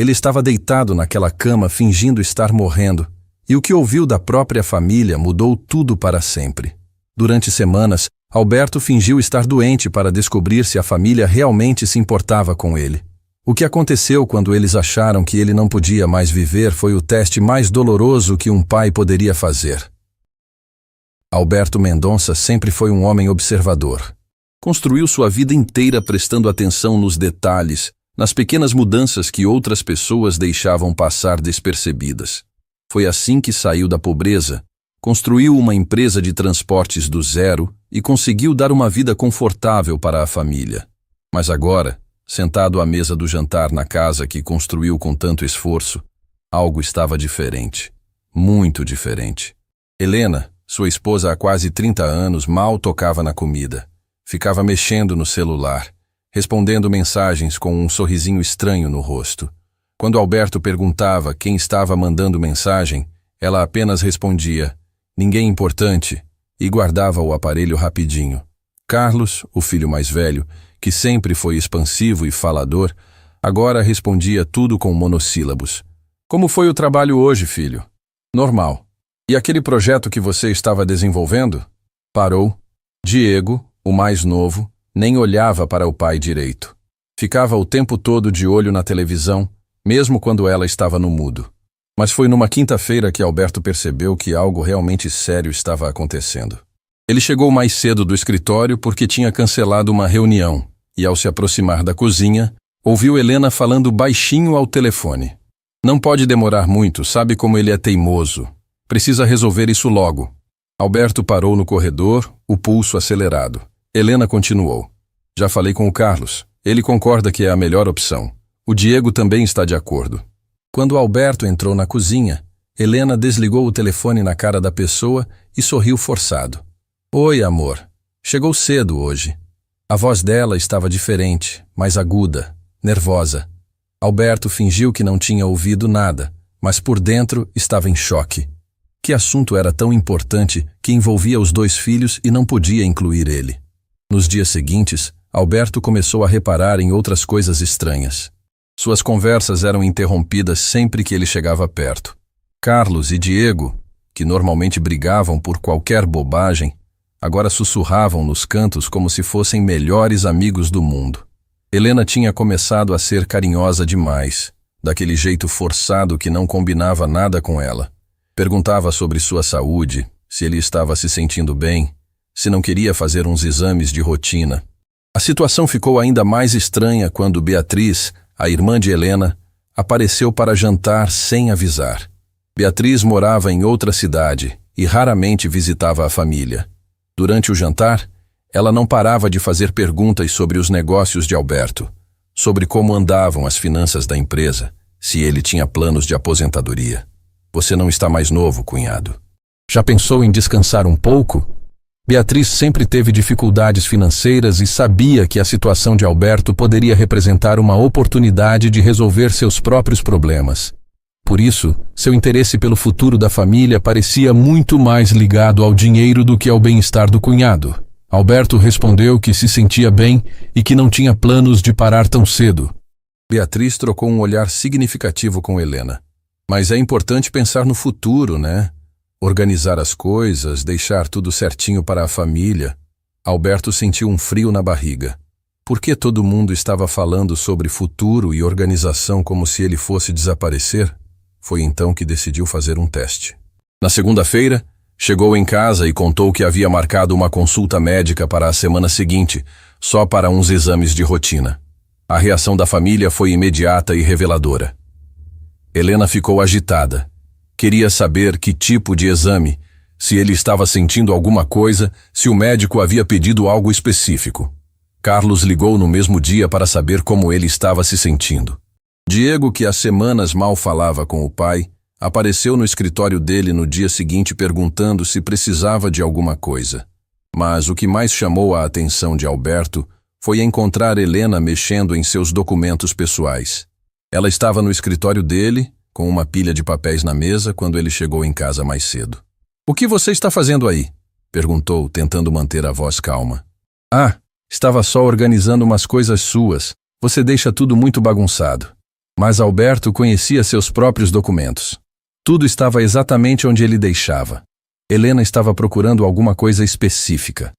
Ele estava deitado naquela cama fingindo estar morrendo, e o que ouviu da própria família mudou tudo para sempre. Durante semanas, Alberto fingiu estar doente para descobrir se a família realmente se importava com ele. O que aconteceu quando eles acharam que ele não podia mais viver foi o teste mais doloroso que um pai poderia fazer. Alberto Mendonça sempre foi um homem observador. Construiu sua vida inteira prestando atenção nos detalhes, nas pequenas mudanças que outras pessoas deixavam passar despercebidas. Foi assim que saiu da pobreza, construiu uma empresa de transportes do zero e conseguiu dar uma vida confortável para a família. Mas agora, sentado à mesa do jantar na casa que construiu com tanto esforço, algo estava diferente. Muito diferente. Helena, sua esposa há quase 30 anos, mal tocava na comida. Ficava mexendo no celular, respondendo mensagens com um sorrisinho estranho no rosto. Quando Alberto perguntava quem estava mandando mensagem, ela apenas respondia, "Ninguém importante", e guardava o aparelho rapidinho. Carlos, o filho mais velho, que sempre foi expansivo e falador, agora respondia tudo com monossílabos. "Como foi o trabalho hoje, filho?" "Normal." "E aquele projeto que você estava desenvolvendo?" Parou. Diego, o mais novo, nem olhava para o pai direito. Ficava o tempo todo de olho na televisão, mesmo quando ela estava no mudo. Mas foi numa quinta-feira que Alberto percebeu que algo realmente sério estava acontecendo. Ele chegou mais cedo do escritório porque tinha cancelado uma reunião e, ao se aproximar da cozinha, ouviu Helena falando baixinho ao telefone. "Não pode demorar muito, sabe como ele é teimoso. Precisa resolver isso logo." Alberto parou no corredor, o pulso acelerado. Helena continuou. "Já falei com o Carlos. Ele concorda que é a melhor opção. O Diego também está de acordo." Quando Alberto entrou na cozinha, Helena desligou o telefone na cara da pessoa e sorriu forçado. "Oi, amor. Chegou cedo hoje." A voz dela estava diferente, mais aguda, nervosa. Alberto fingiu que não tinha ouvido nada, mas por dentro estava em choque. Que assunto era tão importante que envolvia os dois filhos e não podia incluir ele? Nos dias seguintes, Alberto começou a reparar em outras coisas estranhas. Suas conversas eram interrompidas sempre que ele chegava perto. Carlos e Diego, que normalmente brigavam por qualquer bobagem, agora sussurravam nos cantos como se fossem melhores amigos do mundo. Helena tinha começado a ser carinhosa demais, daquele jeito forçado que não combinava nada com ela. Perguntava sobre sua saúde, se ele estava se sentindo bem, se não queria fazer uns exames de rotina. A situação ficou ainda mais estranha quando Beatriz, a irmã de Helena, apareceu para jantar sem avisar. Beatriz morava em outra cidade e raramente visitava a família. Durante o jantar, ela não parava de fazer perguntas sobre os negócios de Alberto, sobre como andavam as finanças da empresa, se ele tinha planos de aposentadoria. "Você não está mais novo, cunhado. Já pensou em descansar um pouco?" Beatriz sempre teve dificuldades financeiras e sabia que a situação de Alberto poderia representar uma oportunidade de resolver seus próprios problemas. Por isso, seu interesse pelo futuro da família parecia muito mais ligado ao dinheiro do que ao bem-estar do cunhado. Alberto respondeu que se sentia bem e que não tinha planos de parar tão cedo. Beatriz trocou um olhar significativo com Helena. "Mas é importante pensar no futuro, né? Organizar as coisas, deixar tudo certinho para a família." Alberto sentiu um frio na barriga. Por que todo mundo estava falando sobre futuro e organização como se ele fosse desaparecer? Foi então que decidiu fazer um teste. Na segunda-feira, chegou em casa e contou que havia marcado uma consulta médica para a semana seguinte, só para uns exames de rotina. A reação da família foi imediata e reveladora. Helena ficou agitada. Queria saber que tipo de exame, se ele estava sentindo alguma coisa, se o médico havia pedido algo específico. Carlos ligou no mesmo dia para saber como ele estava se sentindo. Diego, que há semanas mal falava com o pai, apareceu no escritório dele no dia seguinte perguntando se precisava de alguma coisa. Mas o que mais chamou a atenção de Alberto foi encontrar Helena mexendo em seus documentos pessoais. Ela estava no escritório dele, com uma pilha de papéis na mesa, quando ele chegou em casa mais cedo. "O que você está fazendo aí?" perguntou, tentando manter a voz calma. "Ah, estava só organizando umas coisas suas. Você deixa tudo muito bagunçado." Mas Alberto conhecia seus próprios documentos. Tudo estava exatamente onde ele deixava. Helena estava procurando alguma coisa específica.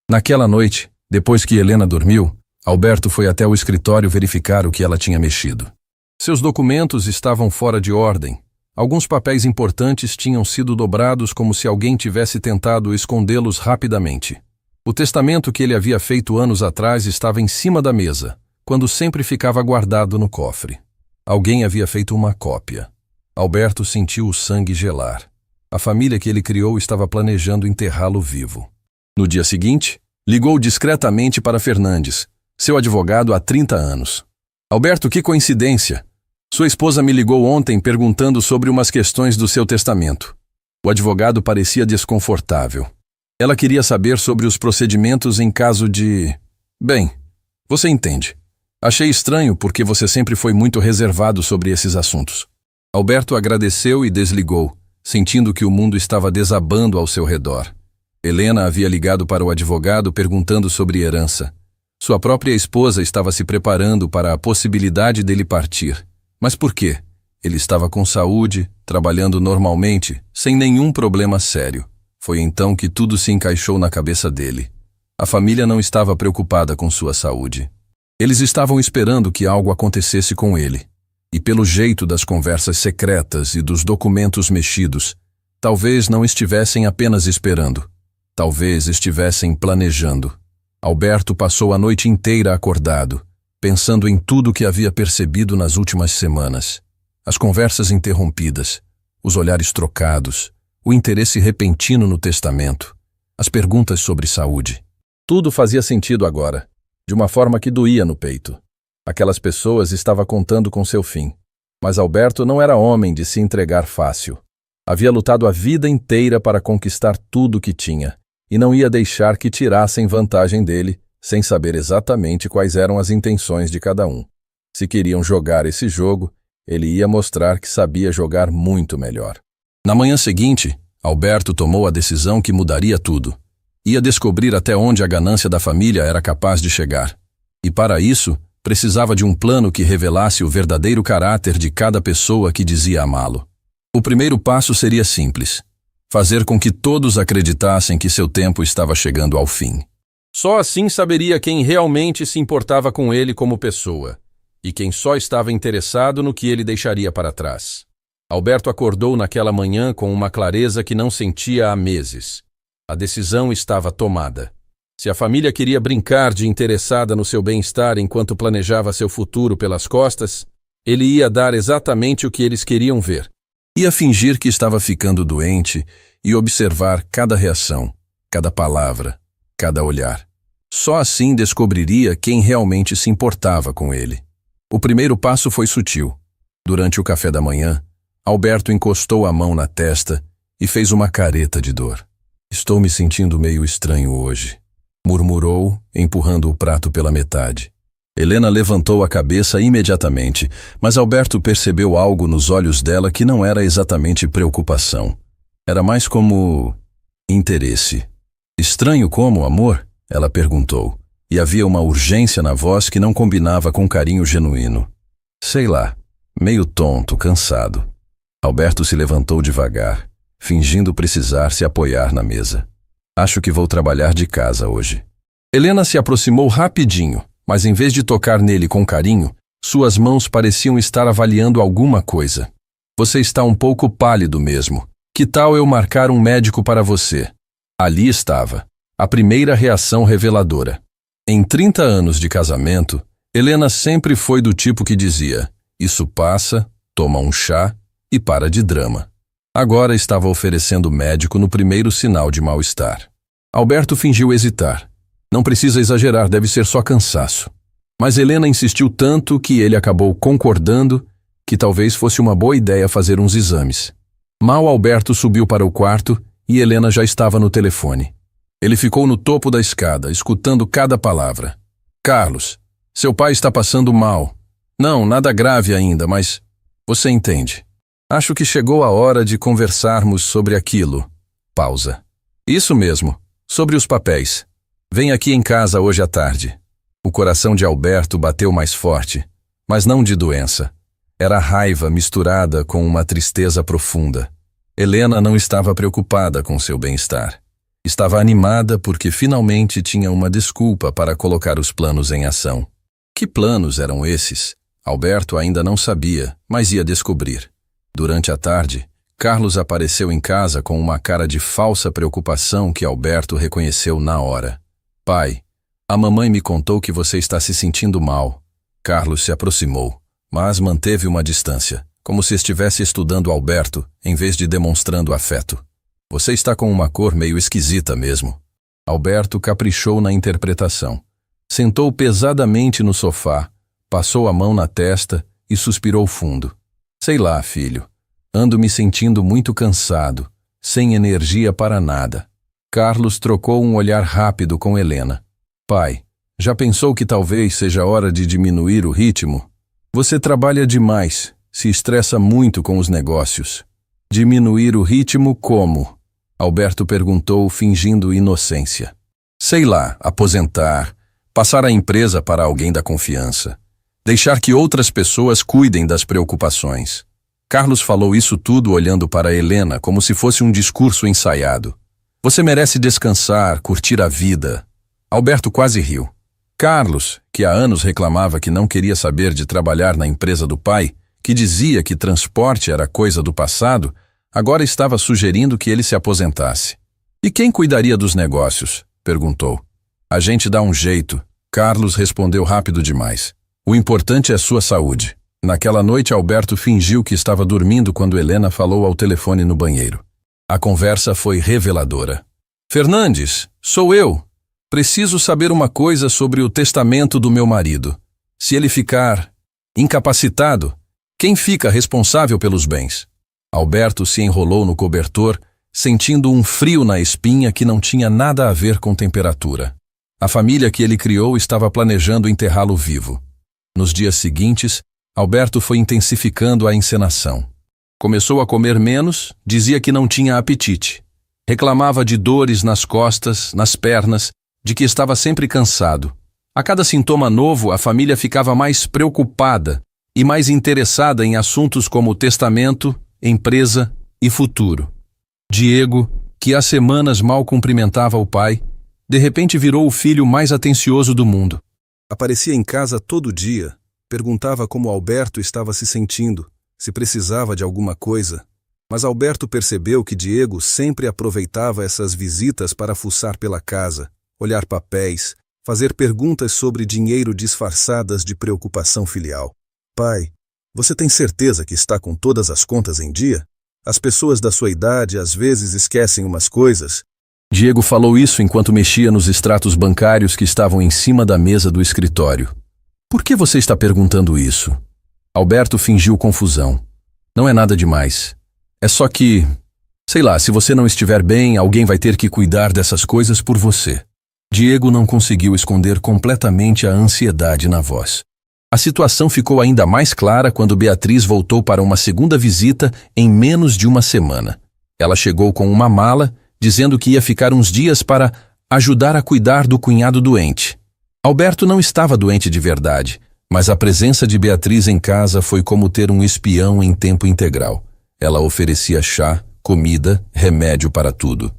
Naquela noite, depois que Helena dormiu, Alberto foi até o escritório verificar o que ela tinha mexido. Seus documentos estavam fora de ordem. Alguns papéis importantes tinham sido dobrados como se alguém tivesse tentado escondê-los rapidamente. O testamento que ele havia feito anos atrás estava em cima da mesa, quando sempre ficava guardado no cofre. Alguém havia feito uma cópia. Alberto sentiu o sangue gelar. A família que ele criou estava planejando enterrá-lo vivo. No dia seguinte, ligou discretamente para Fernandes, seu advogado há 30 anos. Alberto, que coincidência! Sua esposa me ligou ontem perguntando sobre umas questões do seu testamento. O advogado parecia desconfortável. Ela queria saber sobre os procedimentos em caso de... Bem, você entende. Achei estranho porque você sempre foi muito reservado sobre esses assuntos. Alberto agradeceu e desligou, sentindo que o mundo estava desabando ao seu redor. Helena havia ligado para o advogado perguntando sobre herança. Sua própria esposa estava se preparando para a possibilidade dele partir. Mas por quê? Ele estava com saúde, trabalhando normalmente, sem nenhum problema sério. Foi então que tudo se encaixou na cabeça dele. A família não estava preocupada com sua saúde. Eles estavam esperando que algo acontecesse com ele. E pelo jeito das conversas secretas e dos documentos mexidos, talvez não estivessem apenas esperando. Talvez estivessem planejando. Alberto passou a noite inteira acordado, pensando em tudo que havia percebido nas últimas semanas. As conversas interrompidas, os olhares trocados, o interesse repentino no testamento, as perguntas sobre saúde. Tudo fazia sentido agora, de uma forma que doía no peito. Aquelas pessoas estavam contando com seu fim. Mas Alberto não era homem de se entregar fácil. Havia lutado a vida inteira para conquistar tudo o que tinha, e não ia deixar que tirassem vantagem dele, sem saber exatamente quais eram as intenções de cada um. Se queriam jogar esse jogo, ele ia mostrar que sabia jogar muito melhor. Na manhã seguinte, Alberto tomou a decisão que mudaria tudo. Ia descobrir até onde a ganância da família era capaz de chegar. E para isso, precisava de um plano que revelasse o verdadeiro caráter de cada pessoa que dizia amá-lo. O primeiro passo seria simples: fazer com que todos acreditassem que seu tempo estava chegando ao fim. Só assim saberia quem realmente se importava com ele como pessoa, e quem só estava interessado no que ele deixaria para trás. Alberto acordou naquela manhã com uma clareza que não sentia há meses. A decisão estava tomada. Se a família queria brincar de interessada no seu bem-estar enquanto planejava seu futuro pelas costas, ele ia dar exatamente o que eles queriam ver. Ia fingir que estava ficando doente e observar cada reação, cada palavra, cada olhar. Só assim descobriria quem realmente se importava com ele. O primeiro passo foi sutil. Durante o café da manhã, Alberto encostou a mão na testa e fez uma careta de dor. Estou me sentindo meio estranho hoje, murmurou, empurrando o prato pela metade. Helena levantou a cabeça imediatamente, mas Alberto percebeu algo nos olhos dela que não era exatamente preocupação. Era mais como interesse. Estranho como, amor? Ela perguntou, e havia uma urgência na voz que não combinava com carinho genuíno. Sei lá, meio tonto, cansado. Alberto se levantou devagar, fingindo precisar se apoiar na mesa. Acho que vou trabalhar de casa hoje. Helena se aproximou rapidinho, mas em vez de tocar nele com carinho, suas mãos pareciam estar avaliando alguma coisa. Você está um pouco pálido mesmo. Que tal eu marcar um médico para você? Ali estava, a primeira reação reveladora. Em 30 anos de casamento, Helena sempre foi do tipo que dizia: isso passa, toma um chá e para de drama. Agora estava oferecendo médico no primeiro sinal de mal-estar. Alberto fingiu hesitar. Não precisa exagerar, deve ser só cansaço. Mas Helena insistiu tanto que ele acabou concordando que talvez fosse uma boa ideia fazer uns exames. Mal Alberto subiu para o quarto e Helena já estava no telefone. Ele ficou no topo da escada, escutando cada palavra. Carlos, seu pai está passando mal. Não, nada grave ainda, mas você entende. Acho que chegou a hora de conversarmos sobre aquilo. Pausa. Isso mesmo, sobre os papéis. Vem aqui em casa hoje à tarde. O coração de Alberto bateu mais forte, mas não de doença. Era raiva misturada com uma tristeza profunda. Helena não estava preocupada com seu bem-estar. Estava animada porque finalmente tinha uma desculpa para colocar os planos em ação. Que planos eram esses? Alberto ainda não sabia, mas ia descobrir. Durante a tarde, Carlos apareceu em casa com uma cara de falsa preocupação que Alberto reconheceu na hora. Pai, a mamãe me contou que você está se sentindo mal. Carlos se aproximou, mas manteve uma distância, como se estivesse estudando Alberto, em vez de demonstrando afeto. Você está com uma cor meio esquisita mesmo. Alberto caprichou na interpretação. Sentou pesadamente no sofá, passou a mão na testa e suspirou fundo. Sei lá, filho. Ando me sentindo muito cansado, sem energia para nada. Carlos trocou um olhar rápido com Helena. Pai, já pensou que talvez seja hora de diminuir o ritmo? Você trabalha demais, se estressa muito com os negócios. Diminuir o ritmo como? Alberto perguntou, fingindo inocência. Sei lá, aposentar, passar a empresa para alguém da confiança, deixar que outras pessoas cuidem das preocupações. Carlos falou isso tudo olhando para Helena como se fosse um discurso ensaiado. Você merece descansar, curtir a vida. Alberto quase riu. Carlos, que há anos reclamava que não queria saber de trabalhar na empresa do pai, que dizia que transporte era coisa do passado, agora estava sugerindo que ele se aposentasse. E quem cuidaria dos negócios? Perguntou. A gente dá um jeito. Carlos respondeu rápido demais. O importante é sua saúde. Naquela noite, Alberto fingiu que estava dormindo quando Helena falou ao telefone no banheiro. A conversa foi reveladora. Fernandes, sou eu. Preciso saber uma coisa sobre o testamento do meu marido. Se ele ficar incapacitado, quem fica responsável pelos bens? Alberto se enrolou no cobertor, sentindo um frio na espinha que não tinha nada a ver com temperatura. A família que ele criou estava planejando enterrá-lo vivo. Nos dias seguintes, Alberto foi intensificando a encenação. Começou a comer menos, dizia que não tinha apetite. Reclamava de dores nas costas, nas pernas, de que estava sempre cansado. A cada sintoma novo, a família ficava mais preocupada e mais interessada em assuntos como testamento, empresa e futuro. Diego, que há semanas mal cumprimentava o pai, de repente virou o filho mais atencioso do mundo. Aparecia em casa todo dia, perguntava como Alberto estava se sentindo, se precisava de alguma coisa. Mas Alberto percebeu que Diego sempre aproveitava essas visitas para fuçar pela casa, olhar papéis, fazer perguntas sobre dinheiro disfarçadas de preocupação filial. Pai, você tem certeza que está com todas as contas em dia? As pessoas da sua idade às vezes esquecem umas coisas. Diego falou isso enquanto mexia nos extratos bancários que estavam em cima da mesa do escritório. Por que você está perguntando isso? Alberto fingiu confusão. Não é nada demais. É só que, sei lá, se você não estiver bem, alguém vai ter que cuidar dessas coisas por você. Diego não conseguiu esconder completamente a ansiedade na voz. A situação ficou ainda mais clara quando Beatriz voltou para uma segunda visita em menos de uma semana. Ela chegou com uma mala, dizendo que ia ficar uns dias para ajudar a cuidar do cunhado doente. Alberto não estava doente de verdade, mas a presença de Beatriz em casa foi como ter um espião em tempo integral. Ela oferecia chá, comida, remédio para tudo.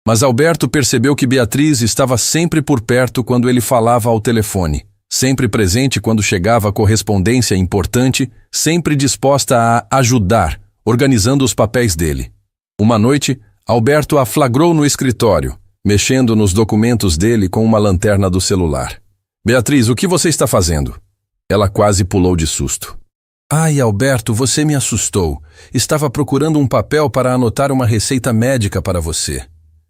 Mas Alberto percebeu que Beatriz estava sempre por perto quando ele falava ao telefone, sempre presente quando chegava a correspondência importante, sempre disposta a ajudar, organizando os papéis dele. Uma noite, Alberto a flagrou no escritório, mexendo nos documentos dele com uma lanterna do celular. Beatriz, o que você está fazendo? Ela quase pulou de susto. Ai, Alberto, você me assustou. Estava procurando um papel para anotar uma receita médica para você.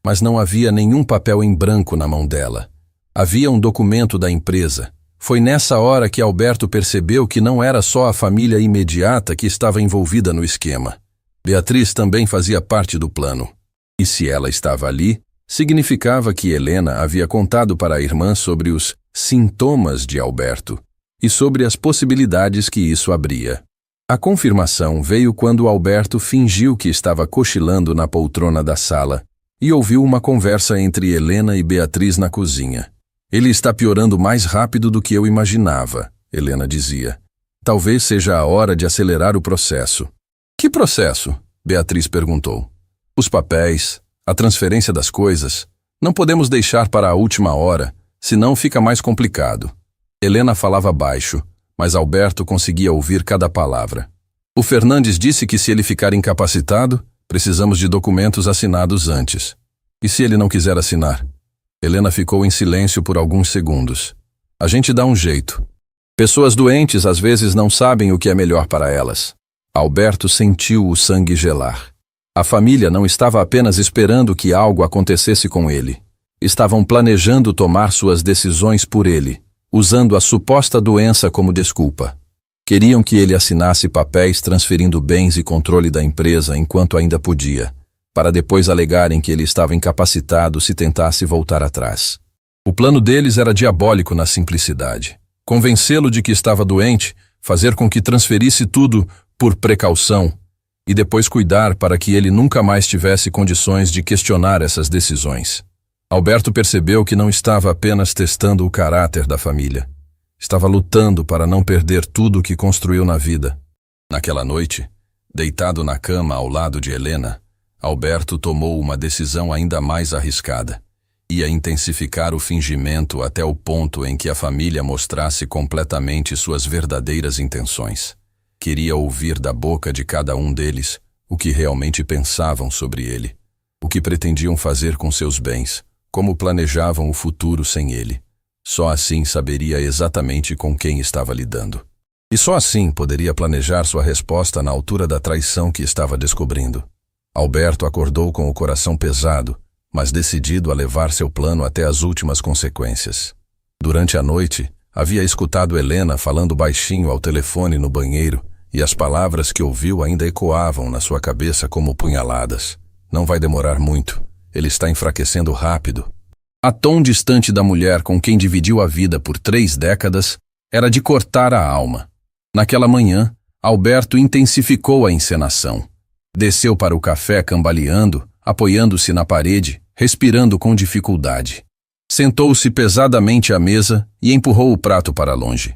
Mas não havia nenhum papel em branco na mão dela. Havia um documento da empresa. Foi nessa hora que Alberto percebeu que não era só a família imediata que estava envolvida no esquema. Beatriz também fazia parte do plano. E se ela estava ali, significava que Helena havia contado para a irmã sobre os sintomas de Alberto e sobre as possibilidades que isso abria. A confirmação veio quando Alberto fingiu que estava cochilando na poltrona da sala e ouviu uma conversa entre Helena e Beatriz na cozinha. Ele está piorando mais rápido do que eu imaginava, Helena dizia. Talvez seja a hora de acelerar o processo. Que processo? Beatriz perguntou. Os papéis, a transferência das coisas. Não podemos deixar para a última hora, senão fica mais complicado. Helena falava baixo, mas Alberto conseguia ouvir cada palavra. O Fernandes disse que se ele ficar incapacitado, precisamos de documentos assinados antes. E se ele não quiser assinar? Helena ficou em silêncio por alguns segundos. A gente dá um jeito. Pessoas doentes às vezes não sabem o que é melhor para elas. Alberto sentiu o sangue gelar. A família não estava apenas esperando que algo acontecesse com ele. Estavam planejando tomar suas decisões por ele, usando a suposta doença como desculpa. Queriam que ele assinasse papéis transferindo bens e controle da empresa enquanto ainda podia, para depois alegarem que ele estava incapacitado se tentasse voltar atrás. O plano deles era diabólico na simplicidade. Convencê-lo de que estava doente, fazer com que transferisse tudo por precaução e depois cuidar para que ele nunca mais tivesse condições de questionar essas decisões. Alberto percebeu que não estava apenas testando o caráter da família. Estava lutando para não perder tudo o que construiu na vida. Naquela noite, deitado na cama ao lado de Helena, Alberto tomou uma decisão ainda mais arriscada. Ia intensificar o fingimento até o ponto em que a família mostrasse completamente suas verdadeiras intenções. Queria ouvir da boca de cada um deles o que realmente pensavam sobre ele, o que pretendiam fazer com seus bens, como planejavam o futuro sem ele. Só assim saberia exatamente com quem estava lidando. E só assim poderia planejar sua resposta na altura da traição que estava descobrindo. Alberto acordou com o coração pesado, mas decidido a levar seu plano até as últimas consequências. Durante a noite, havia escutado Helena falando baixinho ao telefone no banheiro, e as palavras que ouviu ainda ecoavam na sua cabeça como punhaladas. Não vai demorar muito. Ele está enfraquecendo rápido. A tom distante da mulher com quem dividiu a vida por 3 décadas era de cortar a alma. Naquela manhã, Alberto intensificou a encenação. Desceu para o café cambaleando, apoiando-se na parede, respirando com dificuldade. Sentou-se pesadamente à mesa e empurrou o prato para longe.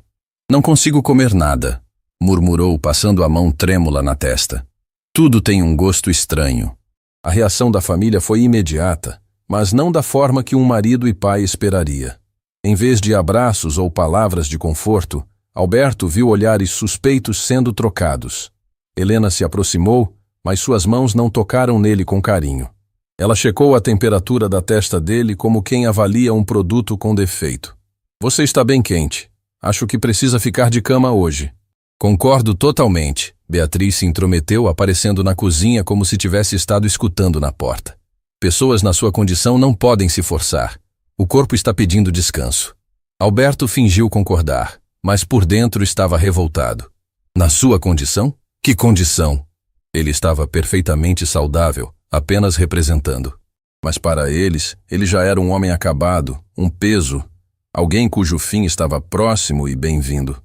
Não consigo comer nada, murmurou, passando a mão trêmula na testa. Tudo tem um gosto estranho. A reação da família foi imediata, mas não da forma que um marido e pai esperaria. Em vez de abraços ou palavras de conforto, Alberto viu olhares suspeitos sendo trocados. Helena se aproximou, mas suas mãos não tocaram nele com carinho. Ela checou a temperatura da testa dele como quem avalia um produto com defeito. Você está bem quente. Acho que precisa ficar de cama hoje. Concordo totalmente. Beatriz se intrometeu, aparecendo na cozinha como se tivesse estado escutando na porta. Pessoas na sua condição não podem se forçar. O corpo está pedindo descanso. Alberto fingiu concordar, mas por dentro estava revoltado. Na sua condição? Que condição? Ele estava perfeitamente saudável, apenas representando. Mas para eles, ele já era um homem acabado, um peso, alguém cujo fim estava próximo e bem-vindo.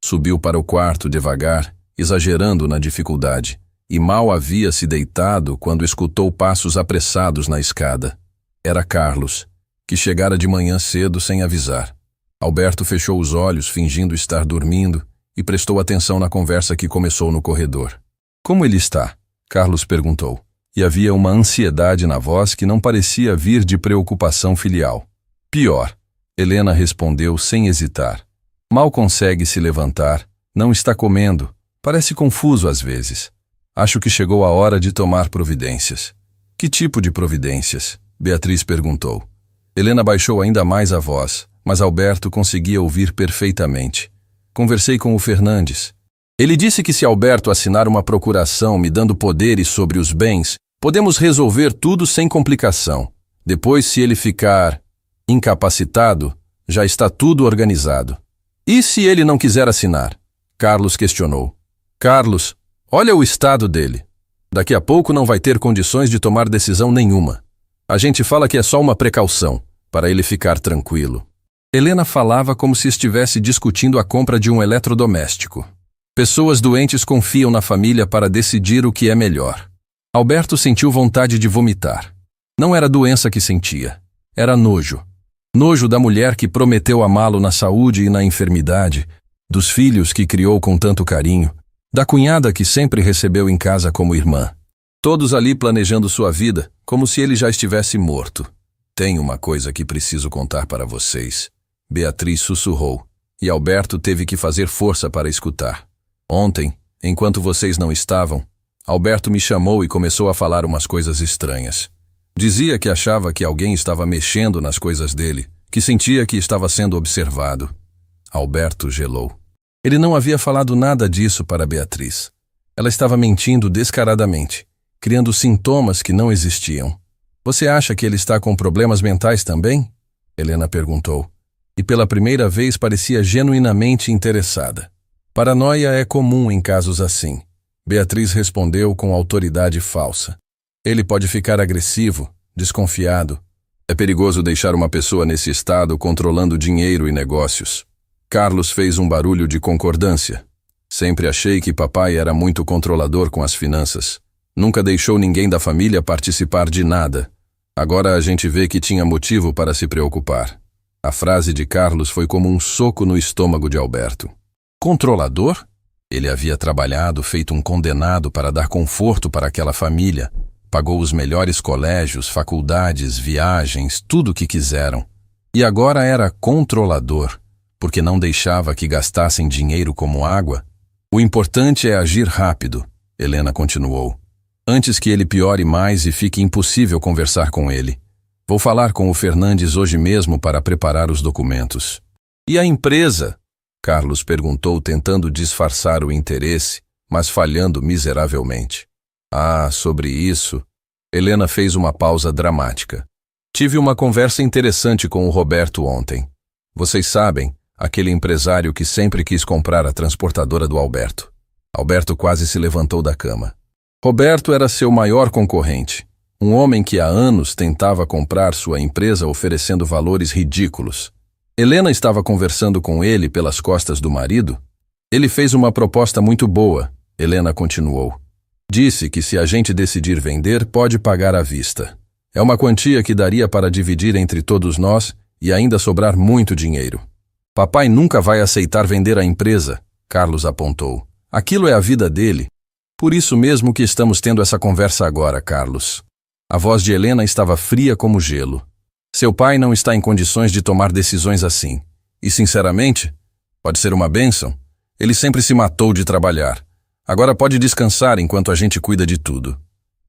Subiu para o quarto devagar, exagerando na dificuldade, e mal havia se deitado quando escutou passos apressados na escada. Era Carlos, que chegara de manhã cedo sem avisar. Alberto fechou os olhos, fingindo estar dormindo, e prestou atenção na conversa que começou no corredor. Como ele está? Carlos perguntou, e havia uma ansiedade na voz que não parecia vir de preocupação filial. Pior, Helena respondeu sem hesitar. Mal consegue se levantar, não está comendo, parece confuso às vezes. Acho que chegou a hora de tomar providências. Que tipo de providências? Beatriz perguntou. Helena baixou ainda mais a voz, mas Alberto conseguia ouvir perfeitamente. Conversei com o Fernandes. Ele disse que se Alberto assinar uma procuração me dando poderes sobre os bens, podemos resolver tudo sem complicação. Depois, se ele ficar incapacitado, já está tudo organizado. E se ele não quiser assinar? Carlos questionou. Carlos, olha o estado dele. Daqui a pouco não vai ter condições de tomar decisão nenhuma. A gente fala que é só uma precaução, para ele ficar tranquilo. Helena falava como se estivesse discutindo a compra de um eletrodoméstico. Pessoas doentes confiam na família para decidir o que é melhor. Alberto sentiu vontade de vomitar. Não era doença que sentia, era nojo. Nojo da mulher que prometeu amá-lo na saúde e na enfermidade. dos filhos que criou com tanto carinho, da cunhada que sempre recebeu em casa como irmã. Todos ali planejando sua vida, como se ele já estivesse morto. Tenho uma coisa que preciso contar para vocês. Beatriz sussurrou, e Alberto teve que fazer força para escutar. Ontem, enquanto vocês não estavam, Alberto me chamou e começou a falar umas coisas estranhas. Dizia que achava que alguém estava mexendo nas coisas dele, que sentia que estava sendo observado. Alberto gelou. Ele não havia falado nada disso para Beatriz. Ela estava mentindo descaradamente, criando sintomas que não existiam. Você acha que ele está com problemas mentais também? Helena perguntou, e pela primeira vez parecia genuinamente interessada. Paranoia é comum em casos assim. Beatriz respondeu com autoridade falsa. Ele pode ficar agressivo, desconfiado. É perigoso deixar uma pessoa nesse estado controlando dinheiro e negócios. Carlos fez um barulho de concordância. Sempre achei que papai era muito controlador com as finanças. Nunca deixou ninguém da família participar de nada. Agora a gente vê que tinha motivo para se preocupar. A frase de Carlos foi como um soco no estômago de Alberto. Controlador? Ele havia trabalhado, feito um condenado para dar conforto para aquela família. Pagou os melhores colégios, faculdades, viagens, tudo o que quiseram. E agora era controlador, porque não deixava que gastassem dinheiro como água. O importante é agir rápido, Helena continuou. Antes que ele piore mais e fique impossível conversar com ele. Vou falar com o Fernandes hoje mesmo para preparar os documentos. E a empresa? Carlos perguntou, tentando disfarçar o interesse, mas falhando miseravelmente. Ah, sobre isso. Helena fez uma pausa dramática. Tive uma conversa interessante com o Roberto ontem. Vocês sabem, aquele empresário que sempre quis comprar a transportadora do Alberto. Alberto quase se levantou da cama. Roberto era seu maior concorrente. Um homem que há anos tentava comprar sua empresa oferecendo valores ridículos. Helena estava conversando com ele pelas costas do marido. Ele fez uma proposta muito boa, Helena continuou. Disse que se a gente decidir vender, pode pagar à vista. É uma quantia que daria para dividir entre todos nós e ainda sobrar muito dinheiro. Papai nunca vai aceitar vender a empresa, Carlos apontou. Aquilo é a vida dele. Por isso mesmo que estamos tendo essa conversa agora, Carlos. A voz de Helena estava fria como gelo. Seu pai não está em condições de tomar decisões assim. E, sinceramente, pode ser uma bênção. Ele sempre se matou de trabalhar. Agora pode descansar enquanto a gente cuida de tudo.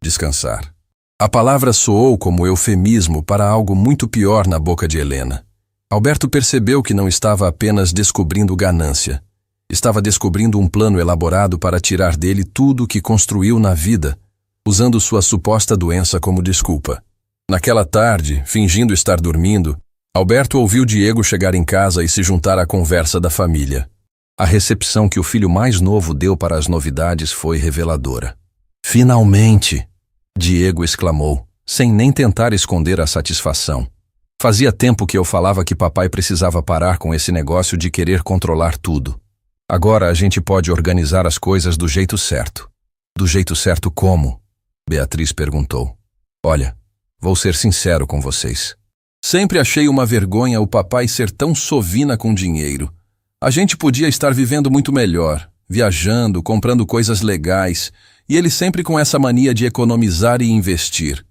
Descansar. A palavra soou como eufemismo para algo muito pior na boca de Helena. Alberto percebeu que não estava apenas descobrindo ganância. Estava descobrindo um plano elaborado para tirar dele tudo o que construiu na vida, usando sua suposta doença como desculpa. Naquela tarde, fingindo estar dormindo, Alberto ouviu Diego chegar em casa e se juntar à conversa da família. A recepção que o filho mais novo deu para as novidades foi reveladora. Finalmente! Diego exclamou, sem nem tentar esconder a satisfação. Fazia tempo que eu falava que papai precisava parar com esse negócio de querer controlar tudo. Agora a gente pode organizar as coisas do jeito certo. Do jeito certo como? Beatriz perguntou. Olha, vou ser sincero com vocês. Sempre achei uma vergonha o papai ser tão sovina com dinheiro. A gente podia estar vivendo muito melhor, viajando, comprando coisas legais, e ele sempre com essa mania de economizar e investir.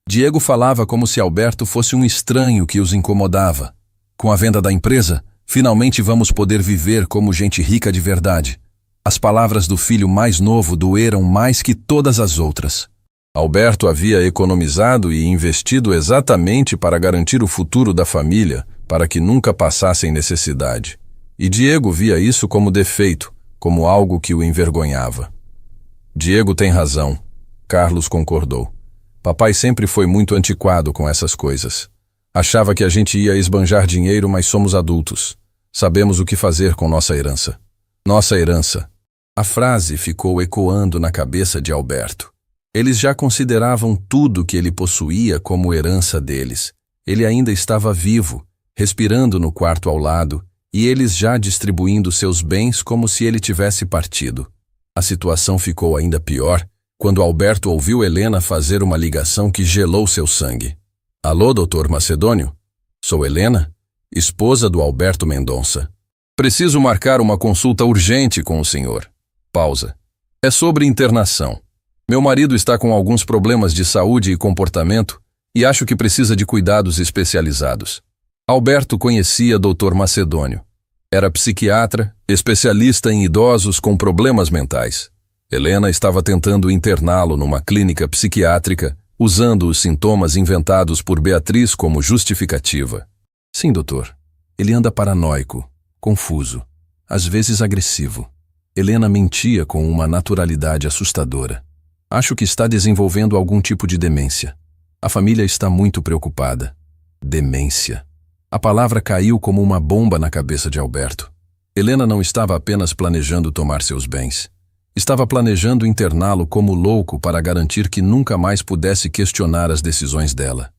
Diego falava como se Alberto fosse um estranho que os incomodava. Com a venda da empresa, finalmente vamos poder viver como gente rica de verdade. As palavras do filho mais novo doeram mais que todas as outras. Alberto havia economizado e investido exatamente para garantir o futuro da família, para que nunca passassem necessidade. E Diego via isso como defeito, como algo que o envergonhava. Diego tem razão, Carlos concordou. Papai sempre foi muito antiquado com essas coisas. Achava que a gente ia esbanjar dinheiro, mas somos adultos. Sabemos o que fazer com nossa herança. Nossa herança. A frase ficou ecoando na cabeça de Alberto. Eles já consideravam tudo que ele possuía como herança deles. Ele ainda estava vivo, respirando no quarto ao lado, e eles já distribuindo seus bens como se ele tivesse partido. A situação ficou ainda pior quando Alberto ouviu Helena fazer uma ligação que gelou seu sangue. Alô, doutor Macedônio? Sou Helena, esposa do Alberto Mendonça. Preciso marcar uma consulta urgente com o senhor. Pausa. É sobre internação. Meu marido está com alguns problemas de saúde e comportamento e acho que precisa de cuidados especializados. Alberto conhecia Dr. Macedônio. Era psiquiatra, especialista em idosos com problemas mentais. Helena estava tentando interná-lo numa clínica psiquiátrica, usando os sintomas inventados por Beatriz como justificativa. Sim, doutor. Ele anda paranoico, confuso, às vezes agressivo. Helena mentia com uma naturalidade assustadora. Acho que está desenvolvendo algum tipo de demência. A família está muito preocupada. Demência. A palavra caiu como uma bomba na cabeça de Alberto. Helena não estava apenas planejando tomar seus bens. Estava planejando interná-lo como louco para garantir que nunca mais pudesse questionar as decisões dela.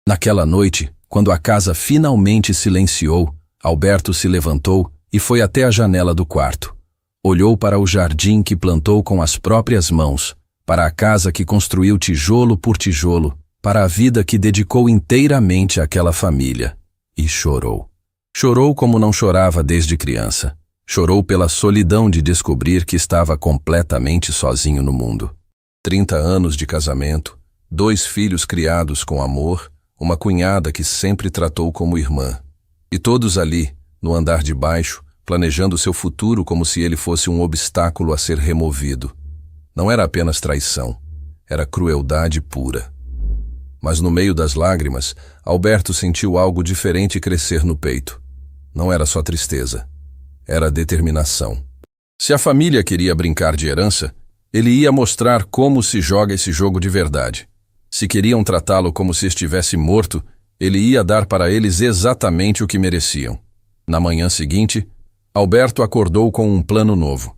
Naquela noite, quando a casa finalmente silenciou, Alberto se levantou e foi até a janela do quarto. Olhou para o jardim que plantou com as próprias mãos, para a casa que construiu tijolo por tijolo, para a vida que dedicou inteiramente àquela família. E chorou. Chorou como não chorava desde criança. Chorou pela solidão de descobrir que estava completamente sozinho no mundo. 30 anos de casamento, 2 filhos criados com amor, uma cunhada que sempre tratou como irmã. E todos ali, no andar de baixo, planejando seu futuro como se ele fosse um obstáculo a ser removido. Não era apenas traição, era crueldade pura. Mas no meio das lágrimas, Alberto sentiu algo diferente crescer no peito. Não era só tristeza, era determinação. Se a família queria brincar de herança, ele ia mostrar como se joga esse jogo de verdade. Se queriam tratá-lo como se estivesse morto, ele ia dar para eles exatamente o que mereciam. Na manhã seguinte, Alberto acordou com um plano novo.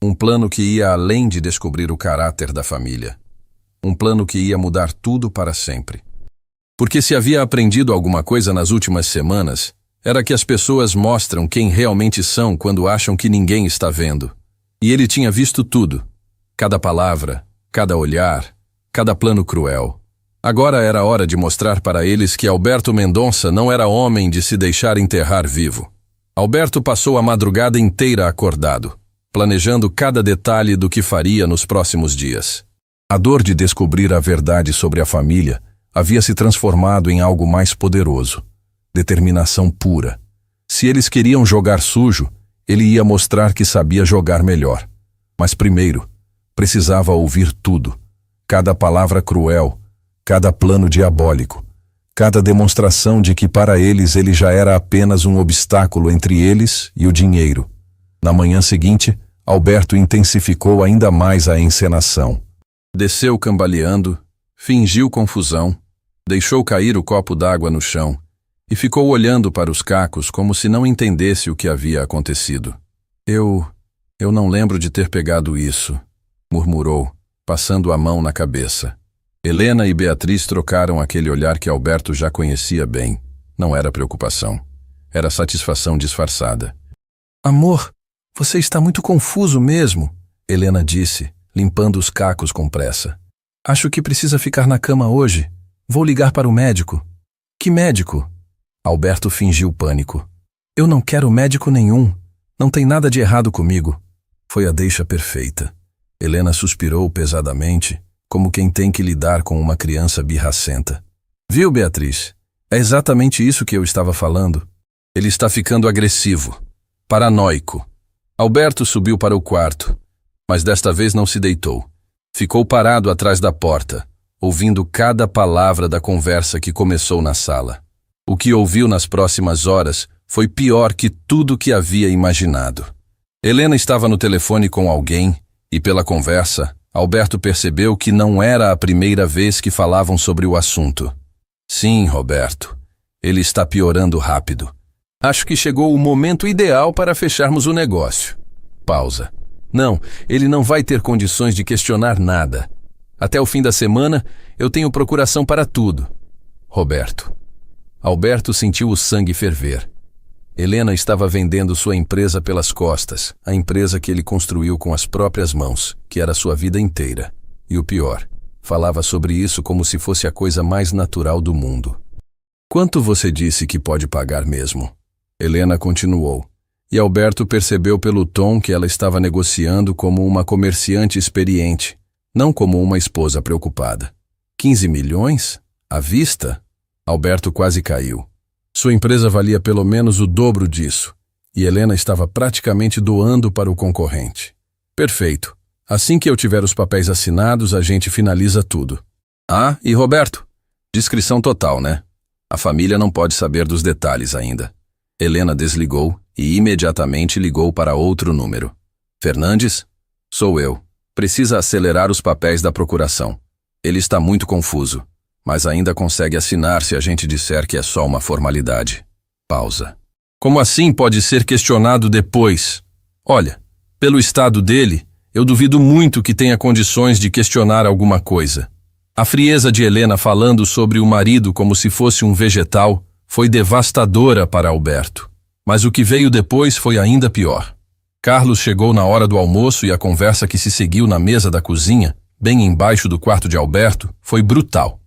Um plano que ia além de descobrir o caráter da família. Um plano que ia mudar tudo para sempre. Porque se havia aprendido alguma coisa nas últimas semanas, era que as pessoas mostram quem realmente são quando acham que ninguém está vendo. E ele tinha visto tudo. Cada palavra, cada olhar, cada plano cruel. Agora era a hora de mostrar para eles que Alberto Mendonça não era homem de se deixar enterrar vivo. Alberto passou a madrugada inteira acordado, planejando cada detalhe do que faria nos próximos dias. A dor de descobrir a verdade sobre a família havia se transformado em algo mais poderoso. Determinação pura. Se eles queriam jogar sujo, ele ia mostrar que sabia jogar melhor. Mas primeiro, precisava ouvir tudo. Cada palavra cruel, cada plano diabólico, cada demonstração de que para eles ele já era apenas um obstáculo entre eles e o dinheiro. Na manhã seguinte, Alberto intensificou ainda mais a encenação. Desceu cambaleando, fingiu confusão, deixou cair o copo d'água no chão e ficou olhando para os cacos como se não entendesse o que havia acontecido. Eu não lembro de ter pegado isso, murmurou, passando a mão na cabeça. Helena e Beatriz trocaram aquele olhar que Alberto já conhecia bem. Não era preocupação. Era satisfação disfarçada. Amor, você está muito confuso mesmo, Helena disse, limpando os cacos com pressa. Acho que precisa ficar na cama hoje. Vou ligar para o médico. Que médico? Alberto fingiu pânico. Eu não quero médico nenhum. Não tem nada de errado comigo. Foi a deixa perfeita. Helena suspirou pesadamente, como quem tem que lidar com uma criança birracenta. Viu, Beatriz? É exatamente isso que eu estava falando. Ele está ficando agressivo, paranoico. Alberto subiu para o quarto, mas desta vez não se deitou. Ficou parado atrás da porta, ouvindo cada palavra da conversa que começou na sala. O que ouviu nas próximas horas foi pior que tudo que havia imaginado. Helena estava no telefone com alguém e, pela conversa, Alberto percebeu que não era a primeira vez que falavam sobre o assunto. Sim, Roberto, ele está piorando rápido. Acho que chegou o momento ideal para fecharmos o negócio. Pausa. Não, ele não vai ter condições de questionar nada. Até o fim da semana, eu tenho procuração para tudo. Roberto. Alberto sentiu o sangue ferver. Helena estava vendendo sua empresa pelas costas, a empresa que ele construiu com as próprias mãos, que era sua vida inteira. E o pior, falava sobre isso como se fosse a coisa mais natural do mundo. Quanto você disse que pode pagar mesmo? Helena continuou. E Alberto percebeu pelo tom que ela estava negociando como uma comerciante experiente, não como uma esposa preocupada. 15 milhões? À vista? Alberto quase caiu. Sua empresa valia pelo menos o dobro disso, e Helena estava praticamente doando para o concorrente. Perfeito. Assim que eu tiver os papéis assinados, a gente finaliza tudo. Ah, e Roberto? Discrição total, né? A família não pode saber dos detalhes ainda. Helena desligou e imediatamente ligou para outro número. Fernandes? Sou eu. Precisa acelerar os papéis da procuração. Ele está muito confuso, mas ainda consegue assinar se a gente disser que é só uma formalidade. Pausa. Como assim pode ser questionado depois? Olha, pelo estado dele, eu duvido muito que tenha condições de questionar alguma coisa. A frieza de Helena falando sobre o marido como se fosse um vegetal foi devastadora para Alberto. Mas o que veio depois foi ainda pior. Carlos chegou na hora do almoço e a conversa que se seguiu na mesa da cozinha, bem embaixo do quarto de Alberto, foi brutal.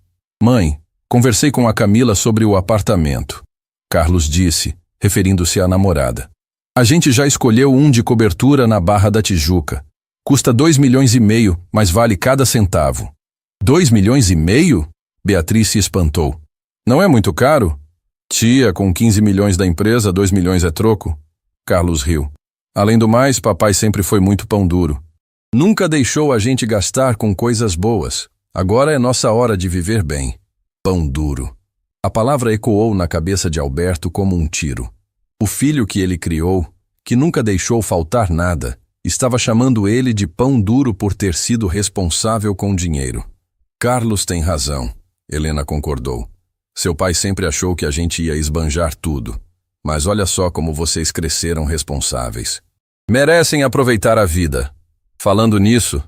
Mãe, conversei com a Camila sobre o apartamento. Carlos disse, referindo-se à namorada. A gente já escolheu um de cobertura na Barra da Tijuca. Custa 2,5 milhões, mas vale cada centavo. 2,5 milhões? Beatriz se espantou. Não é muito caro? Tia, com 15 milhões da empresa, 2 milhões é troco? Carlos riu. Além do mais, papai sempre foi muito pão duro. Nunca deixou a gente gastar com coisas boas. Agora é nossa hora de viver bem. Pão duro. A palavra ecoou na cabeça de Alberto como um tiro. O filho que ele criou, que nunca deixou faltar nada, estava chamando ele de pão duro por ter sido responsável com dinheiro. Carlos tem razão, Helena concordou. Seu pai sempre achou que a gente ia esbanjar tudo. Mas olha só como vocês cresceram responsáveis. Merecem aproveitar a vida. Falando nisso,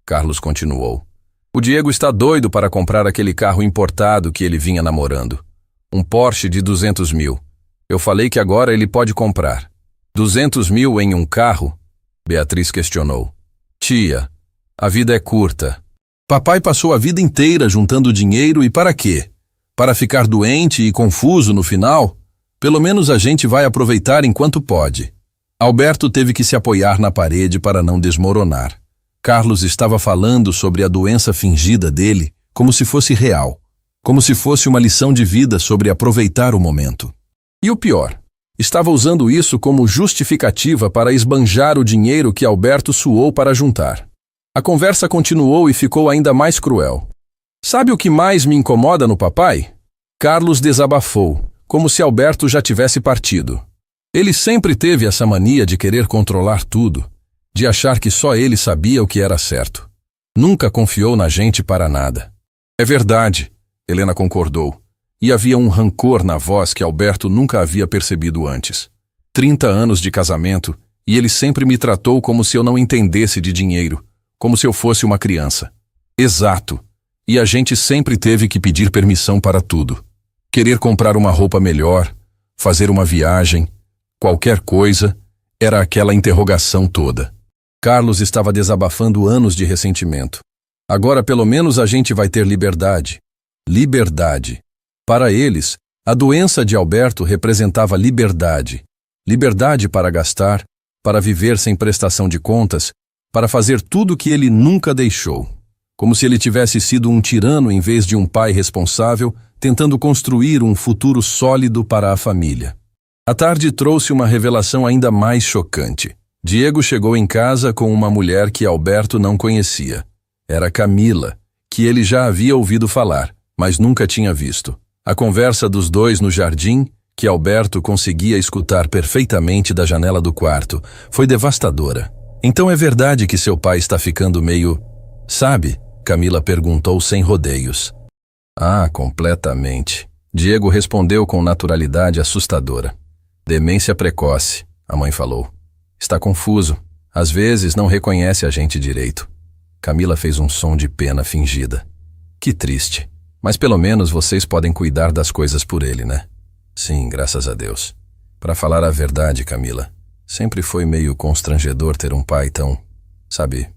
Carlos continuou. O Diego está doido para comprar aquele carro importado que ele vinha namorando. Um Porsche de 200 mil. Eu falei que agora ele pode comprar. 200 mil em um carro? Beatriz questionou. Tia, a vida é curta. Papai passou a vida inteira juntando dinheiro e para quê? Para ficar doente e confuso no final? Pelo menos a gente vai aproveitar enquanto pode. Alberto teve que se apoiar na parede para não desmoronar. Carlos estava falando sobre a doença fingida dele como se fosse real, como se fosse uma lição de vida sobre aproveitar o momento. E o pior, estava usando isso como justificativa para esbanjar o dinheiro que Alberto suou para juntar. A conversa continuou e ficou ainda mais cruel. Sabe o que mais me incomoda no papai? Carlos desabafou, como se Alberto já tivesse partido. Ele sempre teve essa mania de querer controlar tudo, de achar que só ele sabia o que era certo. Nunca confiou na gente para nada. É verdade, Helena concordou, e havia um rancor na voz que Alberto nunca havia percebido antes. 30 anos de casamento, e ele sempre me tratou como se eu não entendesse de dinheiro, como se eu fosse uma criança. Exato. E a gente sempre teve que pedir permissão para tudo. Querer comprar uma roupa melhor, fazer uma viagem, qualquer coisa, era aquela interrogação toda. Carlos estava desabafando anos de ressentimento. Agora pelo menos a gente vai ter liberdade. Liberdade. Para eles, a doença de Alberto representava liberdade. Liberdade para gastar, para viver sem prestação de contas, para fazer tudo o que ele nunca deixou. Como se ele tivesse sido um tirano em vez de um pai responsável, tentando construir um futuro sólido para a família. A tarde trouxe uma revelação ainda mais chocante. Diego chegou em casa com uma mulher que Alberto não conhecia. Era Camila, que ele já havia ouvido falar, mas nunca tinha visto. A conversa dos dois no jardim, que Alberto conseguia escutar perfeitamente da janela do quarto, foi devastadora. Então é verdade que seu pai está ficando meio... Sabe? Camila perguntou sem rodeios. Ah, completamente. Diego respondeu com naturalidade assustadora. Demência precoce, a mãe falou. Está confuso. Às vezes não reconhece a gente direito. Camila fez um som de pena fingida. Que triste. Mas pelo menos vocês podem cuidar das coisas por ele, né? Sim, graças a Deus. Para falar a verdade, Camila, sempre foi meio constrangedor ter um pai tão, sabe,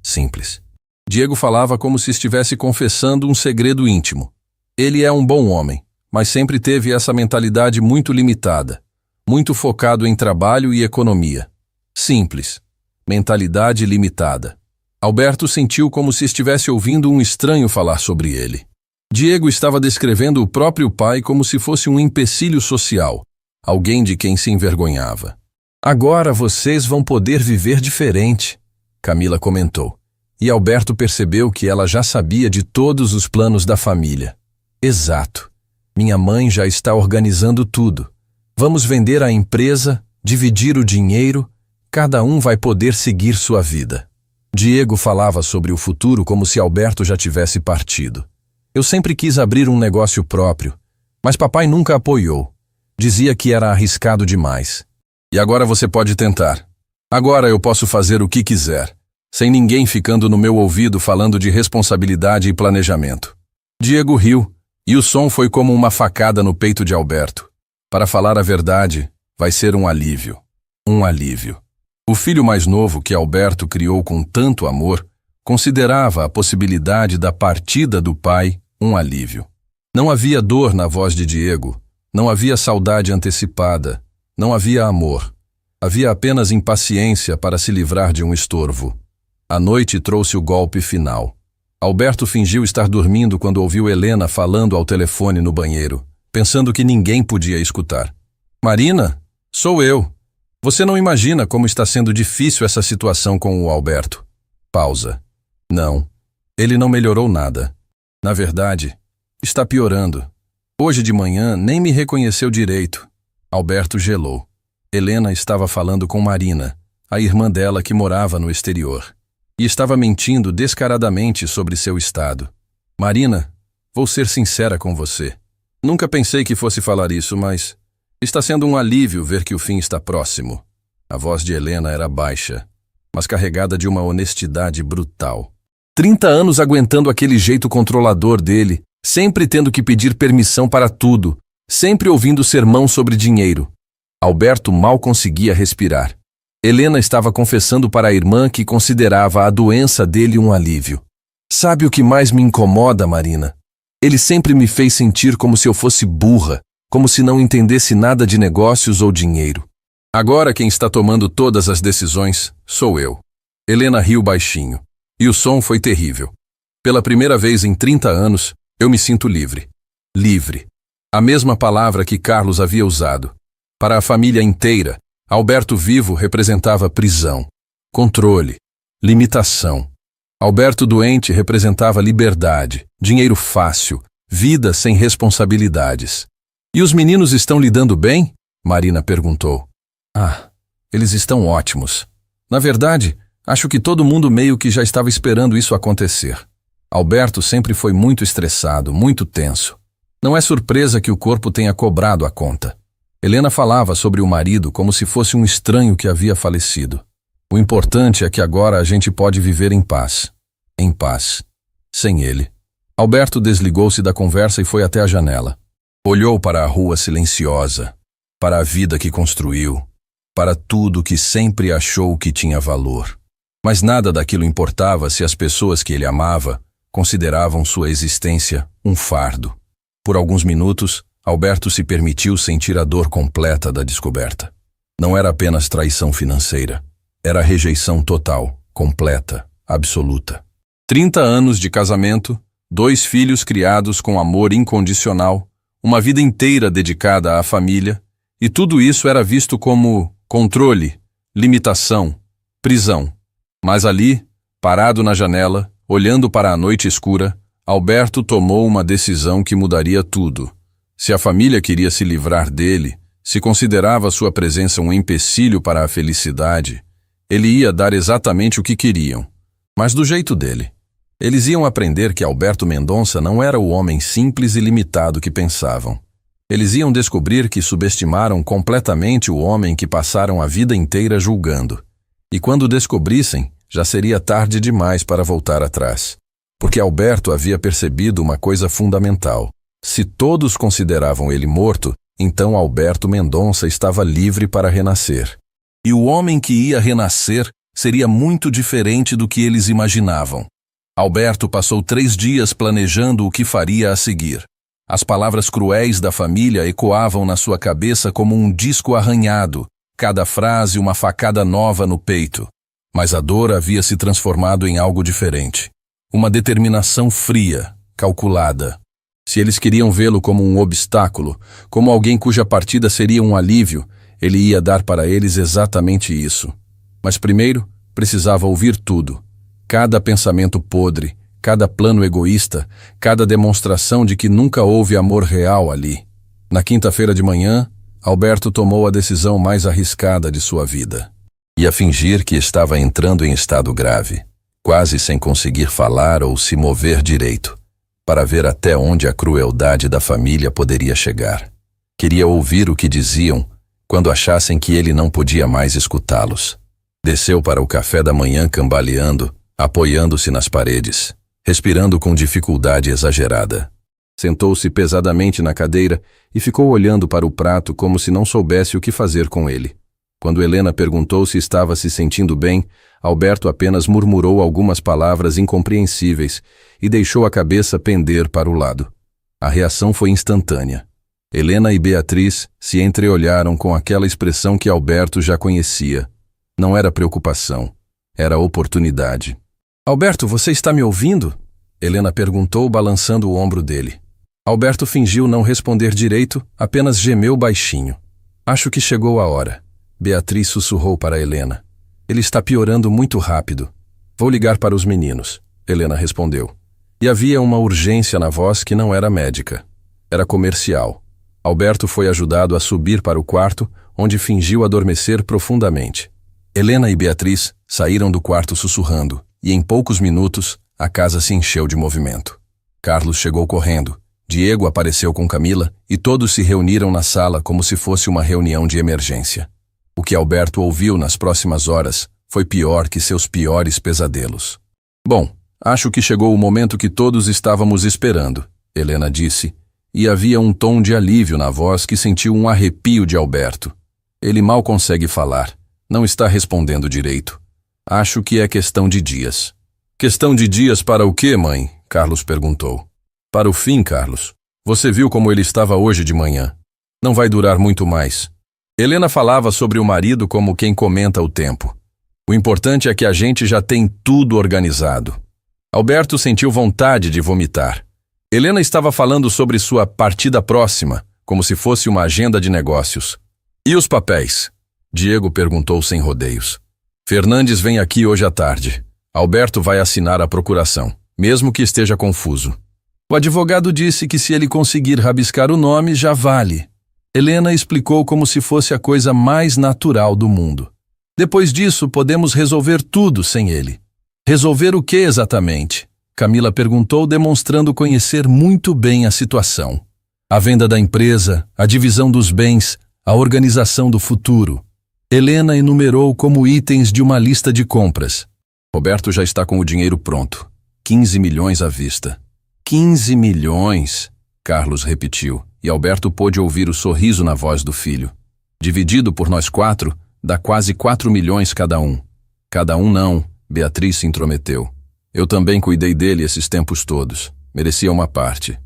simples. Diego falava como se estivesse confessando um segredo íntimo. Ele é um bom homem, mas sempre teve essa mentalidade muito limitada. muito focado em trabalho e economia. Simples. Mentalidade limitada. Alberto sentiu como se estivesse ouvindo um estranho falar sobre ele. Diego estava descrevendo o próprio pai como se fosse um empecilho social, alguém de quem se envergonhava. Agora vocês vão poder viver diferente, Camila comentou. E Alberto percebeu que ela já sabia de todos os planos da família. Exato. Minha mãe já está organizando tudo. Vamos vender a empresa, dividir o dinheiro, cada um vai poder seguir sua vida. Diego falava sobre o futuro como se Alberto já tivesse partido. Eu sempre quis abrir um negócio próprio, mas papai nunca apoiou. Dizia que era arriscado demais. E agora você pode tentar. Agora eu posso fazer o que quiser, sem ninguém ficando no meu ouvido falando de responsabilidade e planejamento. Diego riu, e o som foi como uma facada no peito de Alberto. Para falar a verdade, vai ser um alívio. Um alívio. O filho mais novo que Alberto criou com tanto amor, considerava a possibilidade da partida do pai um alívio. Não havia dor na voz de Diego, não havia saudade antecipada, não havia amor. Havia apenas impaciência para se livrar de um estorvo. A noite trouxe o golpe final. Alberto fingiu estar dormindo quando ouviu Helena falando ao telefone no banheiro, pensando que ninguém podia escutar. Marina, sou eu. Você não imagina como está sendo difícil essa situação com o Alberto. Pausa. Não, ele não melhorou nada. Na verdade, está piorando. Hoje de manhã nem me reconheceu direito. Alberto gelou. Helena estava falando com Marina, a irmã dela que morava no exterior, e estava mentindo descaradamente sobre seu estado. Marina, vou ser sincera com você. Nunca pensei que fosse falar isso, mas está sendo um alívio ver que o fim está próximo. A voz de Helena era baixa, mas carregada de uma honestidade brutal. 30 anos aguentando aquele jeito controlador dele, sempre tendo que pedir permissão para tudo, sempre ouvindo sermão sobre dinheiro. Alberto mal conseguia respirar. Helena estava confessando para a irmã que considerava a doença dele um alívio. Sabe o que mais me incomoda, Marina? Ele sempre me fez sentir como se eu fosse burra, como se não entendesse nada de negócios ou dinheiro. Agora quem está tomando todas as decisões sou eu. Helena riu baixinho. E o som foi terrível. Pela primeira vez em 30 anos, eu me sinto livre. Livre. A mesma palavra que Carlos havia usado. Para a família inteira, Alberto vivo representava prisão, controle, limitação. Alberto doente representava liberdade, dinheiro fácil, vida sem responsabilidades. E os meninos estão lidando bem? Marina perguntou. Ah, eles estão ótimos. Na verdade, acho que todo mundo meio que já estava esperando isso acontecer. Alberto sempre foi muito estressado, muito tenso. Não é surpresa que o corpo tenha cobrado a conta. Helena falava sobre o marido como se fosse um estranho que havia falecido. O importante é que agora a gente pode viver em paz. Em paz. Sem ele. Alberto desligou-se da conversa e foi até a janela. Olhou para a rua silenciosa, para a vida que construiu, para tudo que sempre achou que tinha valor. Mas nada daquilo importava se as pessoas que ele amava consideravam sua existência um fardo. Por alguns minutos, Alberto se permitiu sentir a dor completa da descoberta. Não era apenas traição financeira. Era rejeição total, completa, absoluta. 30 anos de casamento, 2 filhos criados com amor incondicional, uma vida inteira dedicada à família, e tudo isso era visto como controle, limitação, prisão. Mas ali, parado na janela, olhando para a noite escura, Alberto tomou uma decisão que mudaria tudo. Se a família queria se livrar dele, se considerava sua presença um empecilho para a felicidade, ele ia dar exatamente o que queriam, mas do jeito dele. Eles iam aprender que Alberto Mendonça não era o homem simples e limitado que pensavam. Eles iam descobrir que subestimaram completamente o homem que passaram a vida inteira julgando. E quando descobrissem, já seria tarde demais para voltar atrás. Porque Alberto havia percebido uma coisa fundamental. Se todos consideravam ele morto, então Alberto Mendonça estava livre para renascer. E o homem que ia renascer seria muito diferente do que eles imaginavam. Alberto passou 3 dias planejando o que faria a seguir. As palavras cruéis da família ecoavam na sua cabeça como um disco arranhado, cada frase uma facada nova no peito. Mas a dor havia se transformado em algo diferente. Uma determinação fria, calculada. Se eles queriam vê-lo como um obstáculo, como alguém cuja partida seria um alívio, ele ia dar para eles exatamente isso. Mas primeiro, precisava ouvir tudo. Cada pensamento podre, cada plano egoísta, cada demonstração de que nunca houve amor real ali. Na quinta-feira de manhã, Alberto tomou a decisão mais arriscada de sua vida. Ia fingir que estava entrando em estado grave, quase sem conseguir falar ou se mover direito, para ver até onde a crueldade da família poderia chegar. Queria ouvir o que diziam quando achassem que ele não podia mais escutá-los. Desceu para o café da manhã cambaleando, apoiando-se nas paredes, respirando com dificuldade exagerada. Sentou-se pesadamente na cadeira e ficou olhando para o prato como se não soubesse o que fazer com ele. Quando Helena perguntou se estava se sentindo bem, Alberto apenas murmurou algumas palavras incompreensíveis e deixou a cabeça pender para o lado. A reação foi instantânea. Helena e Beatriz se entreolharam com aquela expressão que Alberto já conhecia. Não era preocupação, era oportunidade. "Alberto, você está me ouvindo?" Helena perguntou, balançando o ombro dele. Alberto fingiu não responder direito, apenas gemeu baixinho. "Acho que chegou a hora." Beatriz sussurrou para Helena. "Ele está piorando muito rápido. Vou ligar para os meninos." Helena respondeu. E havia uma urgência na voz que não era médica. Era comercial. Alberto foi ajudado a subir para o quarto, onde fingiu adormecer profundamente. Helena e Beatriz saíram do quarto sussurrando, e em poucos minutos a casa se encheu de movimento. Carlos chegou correndo, Diego apareceu com Camila e todos se reuniram na sala como se fosse uma reunião de emergência. O que Alberto ouviu nas próximas horas foi pior que seus piores pesadelos. "Bom, acho que chegou o momento que todos estávamos esperando", Helena disse, e havia um tom de alívio na voz que sentiu um arrepio de Alberto. "Ele mal consegue falar, não está respondendo direito. Acho que é questão de dias." "Questão de dias para o quê, mãe?" Carlos perguntou. "Para o fim, Carlos. Você viu como ele estava hoje de manhã. Não vai durar muito mais." Helena falava sobre o marido como quem comenta o tempo. "O importante é que a gente já tem tudo organizado." Alberto sentiu vontade de vomitar. Helena estava falando sobre sua partida próxima, como se fosse uma agenda de negócios. "E os papéis?" Diego perguntou sem rodeios. "Fernandes vem aqui hoje à tarde. Alberto vai assinar a procuração, mesmo que esteja confuso. O advogado disse que se ele conseguir rabiscar o nome, já vale." Helena explicou como se fosse a coisa mais natural do mundo. "Depois disso, podemos resolver tudo sem ele." "Resolver o que exatamente?" Camila perguntou, demonstrando conhecer muito bem a situação. "A venda da empresa, a divisão dos bens, a organização do futuro." Helena enumerou como itens de uma lista de compras. "Roberto já está com o dinheiro pronto. 15 milhões à vista." 15 milhões, Carlos repetiu, e Alberto pôde ouvir o sorriso na voz do filho. "Dividido por nós 4, dá quase 4 milhões cada um." "Cada um não", Beatriz se intrometeu. "Eu também cuidei dele esses tempos todos. Merecia uma parte."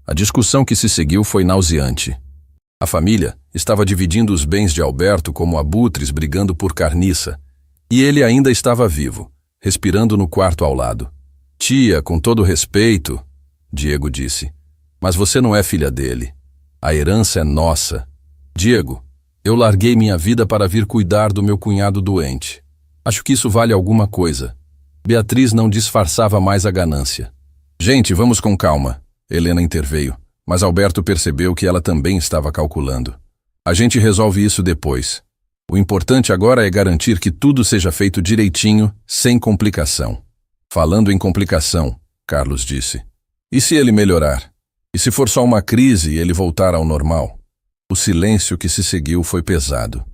A discussão que se seguiu foi nauseante. A família estava dividindo os bens de Alberto como abutres brigando por carniça, e ele ainda estava vivo, respirando no quarto ao lado. "Tia, com todo respeito", Diego disse, "mas você não é filha dele. A herança é nossa." "Diego, eu larguei minha vida para vir cuidar do meu cunhado doente. Acho que isso vale alguma coisa." Beatriz não disfarçava mais a ganância. "Gente, vamos com calma", Helena interveio, mas Alberto percebeu que ela também estava calculando. "A gente resolve isso depois. O importante agora é garantir que tudo seja feito direitinho, sem complicação." "Falando em complicação", Carlos disse, "e se ele melhorar? E se for só uma crise e ele voltar ao normal?" O silêncio que se seguiu foi pesado.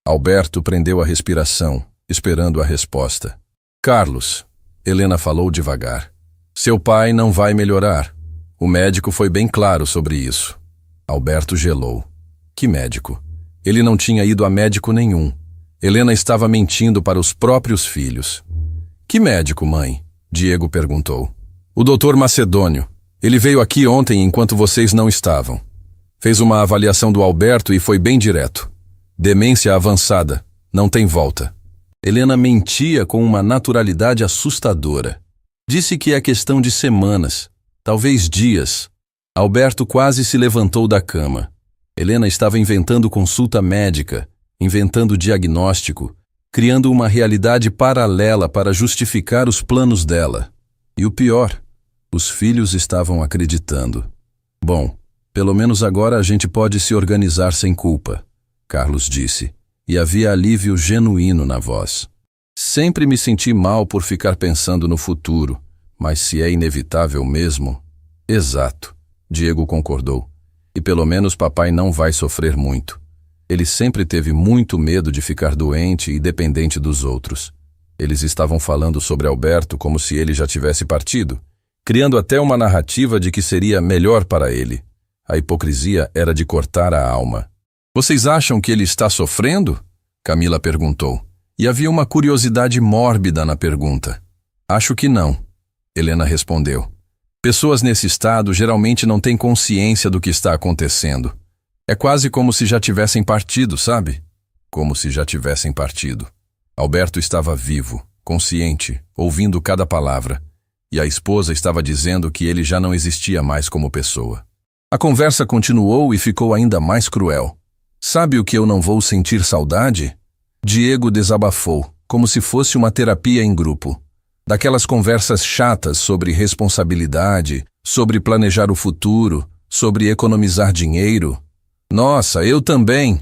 Alberto prendeu a respiração, esperando a resposta. "Carlos", Helena falou devagar, "seu pai não vai melhorar. O médico foi bem claro sobre isso." Alberto gelou. Que médico? Ele não tinha ido a médico nenhum. Helena estava mentindo para os próprios filhos. "Que médico, mãe?" Diego perguntou. "O doutor Macedônio. Ele veio aqui ontem enquanto vocês não estavam. Fez uma avaliação do Alberto e foi bem direto. Demência avançada, não tem volta. Helena mentia com uma naturalidade assustadora. Disse que é questão de semanas, talvez dias. Alberto quase se levantou da cama. Helena estava inventando consulta médica, inventando diagnóstico, criando uma realidade paralela para justificar os planos dela. E o pior, os filhos estavam acreditando. Bom, pelo menos agora a gente pode se organizar sem culpa, Carlos disse, e havia alívio genuíno na voz. Sempre me senti mal por ficar pensando no futuro, mas se é inevitável mesmo... Exato, Diego concordou. E pelo menos papai não vai sofrer muito. Ele sempre teve muito medo de ficar doente e dependente dos outros. Eles estavam falando sobre Alberto como se ele já tivesse partido, criando até uma narrativa de que seria melhor para ele. A hipocrisia era de cortar a alma. Vocês acham que ele está sofrendo? Camila perguntou. E havia uma curiosidade mórbida na pergunta. Acho que não, Helena respondeu. Pessoas nesse estado geralmente não têm consciência do que está acontecendo. É quase como se já tivessem partido, sabe? Como se já tivessem partido. Alberto estava vivo, consciente, ouvindo cada palavra, e a esposa estava dizendo que ele já não existia mais como pessoa. A conversa continuou e ficou ainda mais cruel. Sabe o que eu não vou sentir saudade? Diego desabafou, como se fosse uma terapia em grupo. Daquelas conversas chatas sobre responsabilidade, sobre planejar o futuro, sobre economizar dinheiro. Nossa, eu também,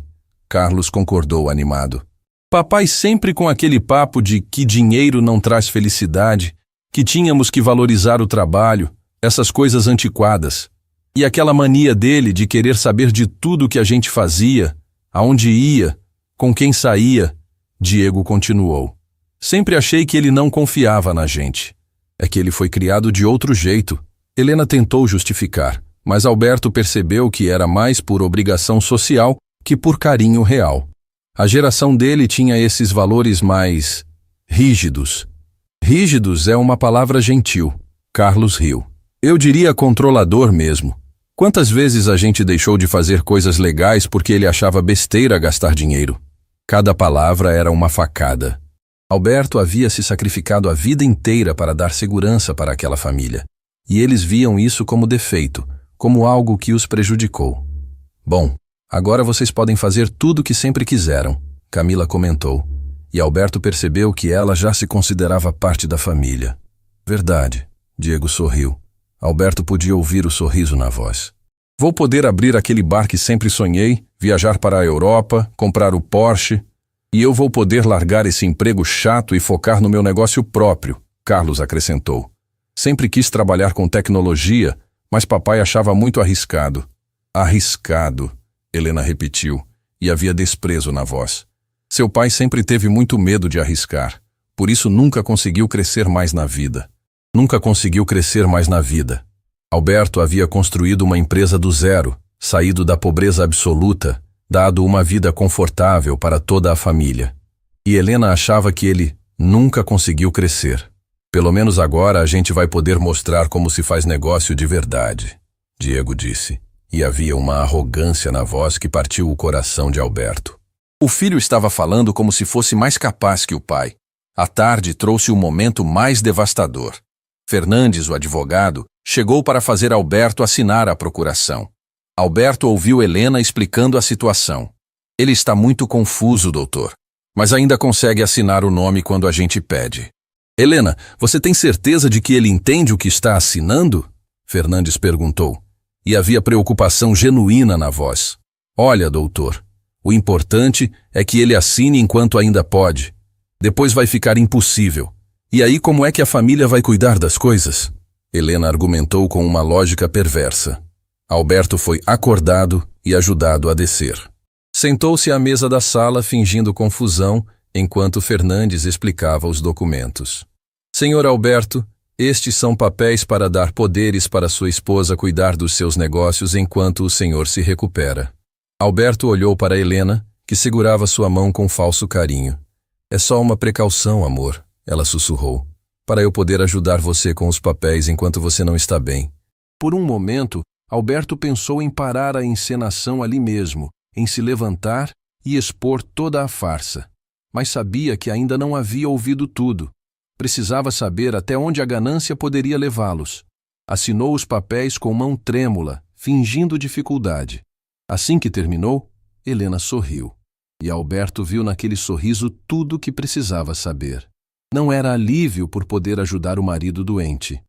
Carlos concordou animado. Papai sempre com aquele papo de que dinheiro não traz felicidade, que tínhamos que valorizar o trabalho, essas coisas antiquadas. E aquela mania dele de querer saber de tudo que a gente fazia, aonde ia, com quem saía, Diego continuou. Sempre achei que ele não confiava na gente. É que ele foi criado de outro jeito. Helena tentou justificar, mas Alberto percebeu que era mais por obrigação social que por carinho real. A geração dele tinha esses valores mais rígidos. Rígidos é uma palavra gentil. Carlos riu. Eu diria controlador mesmo. Quantas vezes a gente deixou de fazer coisas legais porque ele achava besteira gastar dinheiro? Cada palavra era uma facada. Alberto havia se sacrificado a vida inteira para dar segurança para aquela família. E eles viam isso como defeito, como algo que os prejudicou. Bom, agora vocês podem fazer tudo o que sempre quiseram, Camila comentou. E Alberto percebeu que ela já se considerava parte da família. Verdade, Diego sorriu. Alberto podia ouvir o sorriso na voz. Vou poder abrir aquele bar que sempre sonhei, viajar para a Europa, comprar o Porsche, e eu vou poder largar esse emprego chato e focar no meu negócio próprio, Carlos acrescentou. Sempre quis trabalhar com tecnologia, mas papai achava muito arriscado. Arriscado, Helena repetiu, e havia desprezo na voz. Seu pai sempre teve muito medo de arriscar, por isso nunca conseguiu crescer mais na vida. Nunca conseguiu crescer mais na vida. Alberto havia construído uma empresa do zero, saído da pobreza absoluta, dado uma vida confortável para toda a família. E Helena achava que ele nunca conseguiu crescer. Pelo menos agora a gente vai poder mostrar como se faz negócio de verdade, Diego disse, e havia uma arrogância na voz que partiu o coração de Alberto. O filho estava falando como se fosse mais capaz que o pai. A tarde trouxe o momento mais devastador. Fernandes, o advogado, chegou para fazer Alberto assinar a procuração. Alberto ouviu Helena explicando a situação. Ele está muito confuso, doutor, mas ainda consegue assinar o nome quando a gente pede. Helena, você tem certeza de que ele entende o que está assinando? Fernandes perguntou, e havia preocupação genuína na voz. Olha, doutor, o importante é que ele assine enquanto ainda pode. Depois vai ficar impossível. E aí como é que a família vai cuidar das coisas? Helena argumentou com uma lógica perversa. Alberto foi acordado e ajudado a descer. Sentou-se à mesa da sala fingindo confusão, enquanto Fernandes explicava os documentos. Senhor Alberto, estes são papéis para dar poderes para sua esposa cuidar dos seus negócios enquanto o senhor se recupera. Alberto olhou para Helena, que segurava sua mão com falso carinho. É só uma precaução, amor, ela sussurrou, para eu poder ajudar você com os papéis enquanto você não está bem. Por um momento, Alberto pensou em parar a encenação ali mesmo, em se levantar e expor toda a farsa. Mas sabia que ainda não havia ouvido tudo. Precisava saber até onde a ganância poderia levá-los. Assinou os papéis com mão trêmula, fingindo dificuldade. Assim que terminou, Helena sorriu. E Alberto viu naquele sorriso tudo o que precisava saber. Não era alívio por poder ajudar o marido doente.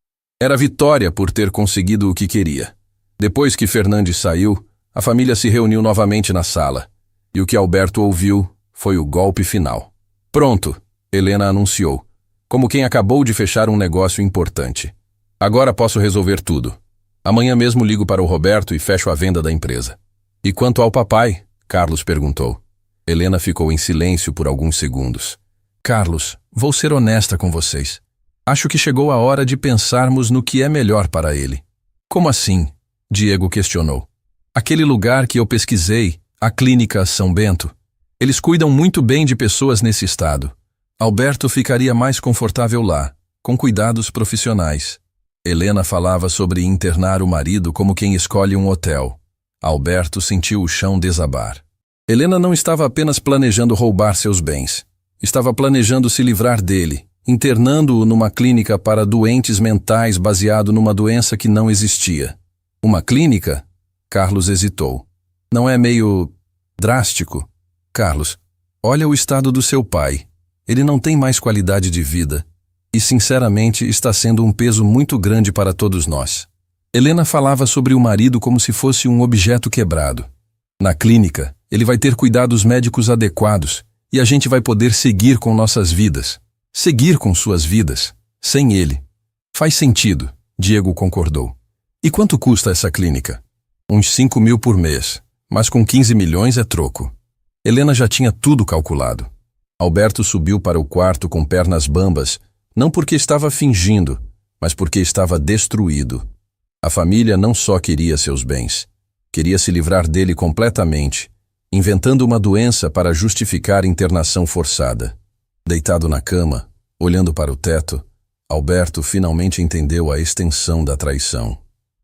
Era vitória por ter conseguido o que queria. Depois que Fernandes saiu, a família se reuniu novamente na sala. E o que Alberto ouviu foi o golpe final. Pronto, Helena anunciou, como quem acabou de fechar um negócio importante. Agora posso resolver tudo. Amanhã mesmo ligo para o Roberto e fecho a venda da empresa. E quanto ao papai? Carlos perguntou. Helena ficou em silêncio por alguns segundos. Carlos, vou ser honesta com vocês. Acho que chegou a hora de pensarmos no que é melhor para ele. Como assim? Diego questionou. Aquele lugar que eu pesquisei, a Clínica São Bento. Eles cuidam muito bem de pessoas nesse estado. Alberto ficaria mais confortável lá, com cuidados profissionais. Helena falava sobre internar o marido como quem escolhe um hotel. Alberto sentiu o chão desabar. Helena não estava apenas planejando roubar seus bens. Estava planejando se livrar dele, internando-o numa clínica para doentes mentais baseado numa doença que não existia. Uma clínica? Carlos hesitou. Não é meio drástico? Carlos, olha o estado do seu pai. Ele não tem mais qualidade de vida. E, sinceramente, está sendo um peso muito grande para todos nós. Helena falava sobre o marido como se fosse um objeto quebrado. Na clínica, ele vai ter cuidados médicos adequados e a gente vai poder seguir com nossas vidas. Seguir com suas vidas, sem ele. Faz sentido, Diego concordou. E quanto custa essa clínica? Uns 5 mil por mês, mas com 15 milhões é troco. Helena já tinha tudo calculado. Alberto subiu para o quarto com pernas bambas, não porque estava fingindo, mas porque estava destruído. A família não só queria seus bens, queria se livrar dele completamente, inventando uma doença para justificar internação forçada. Deitado na cama, olhando para o teto, Alberto finalmente entendeu a extensão da traição.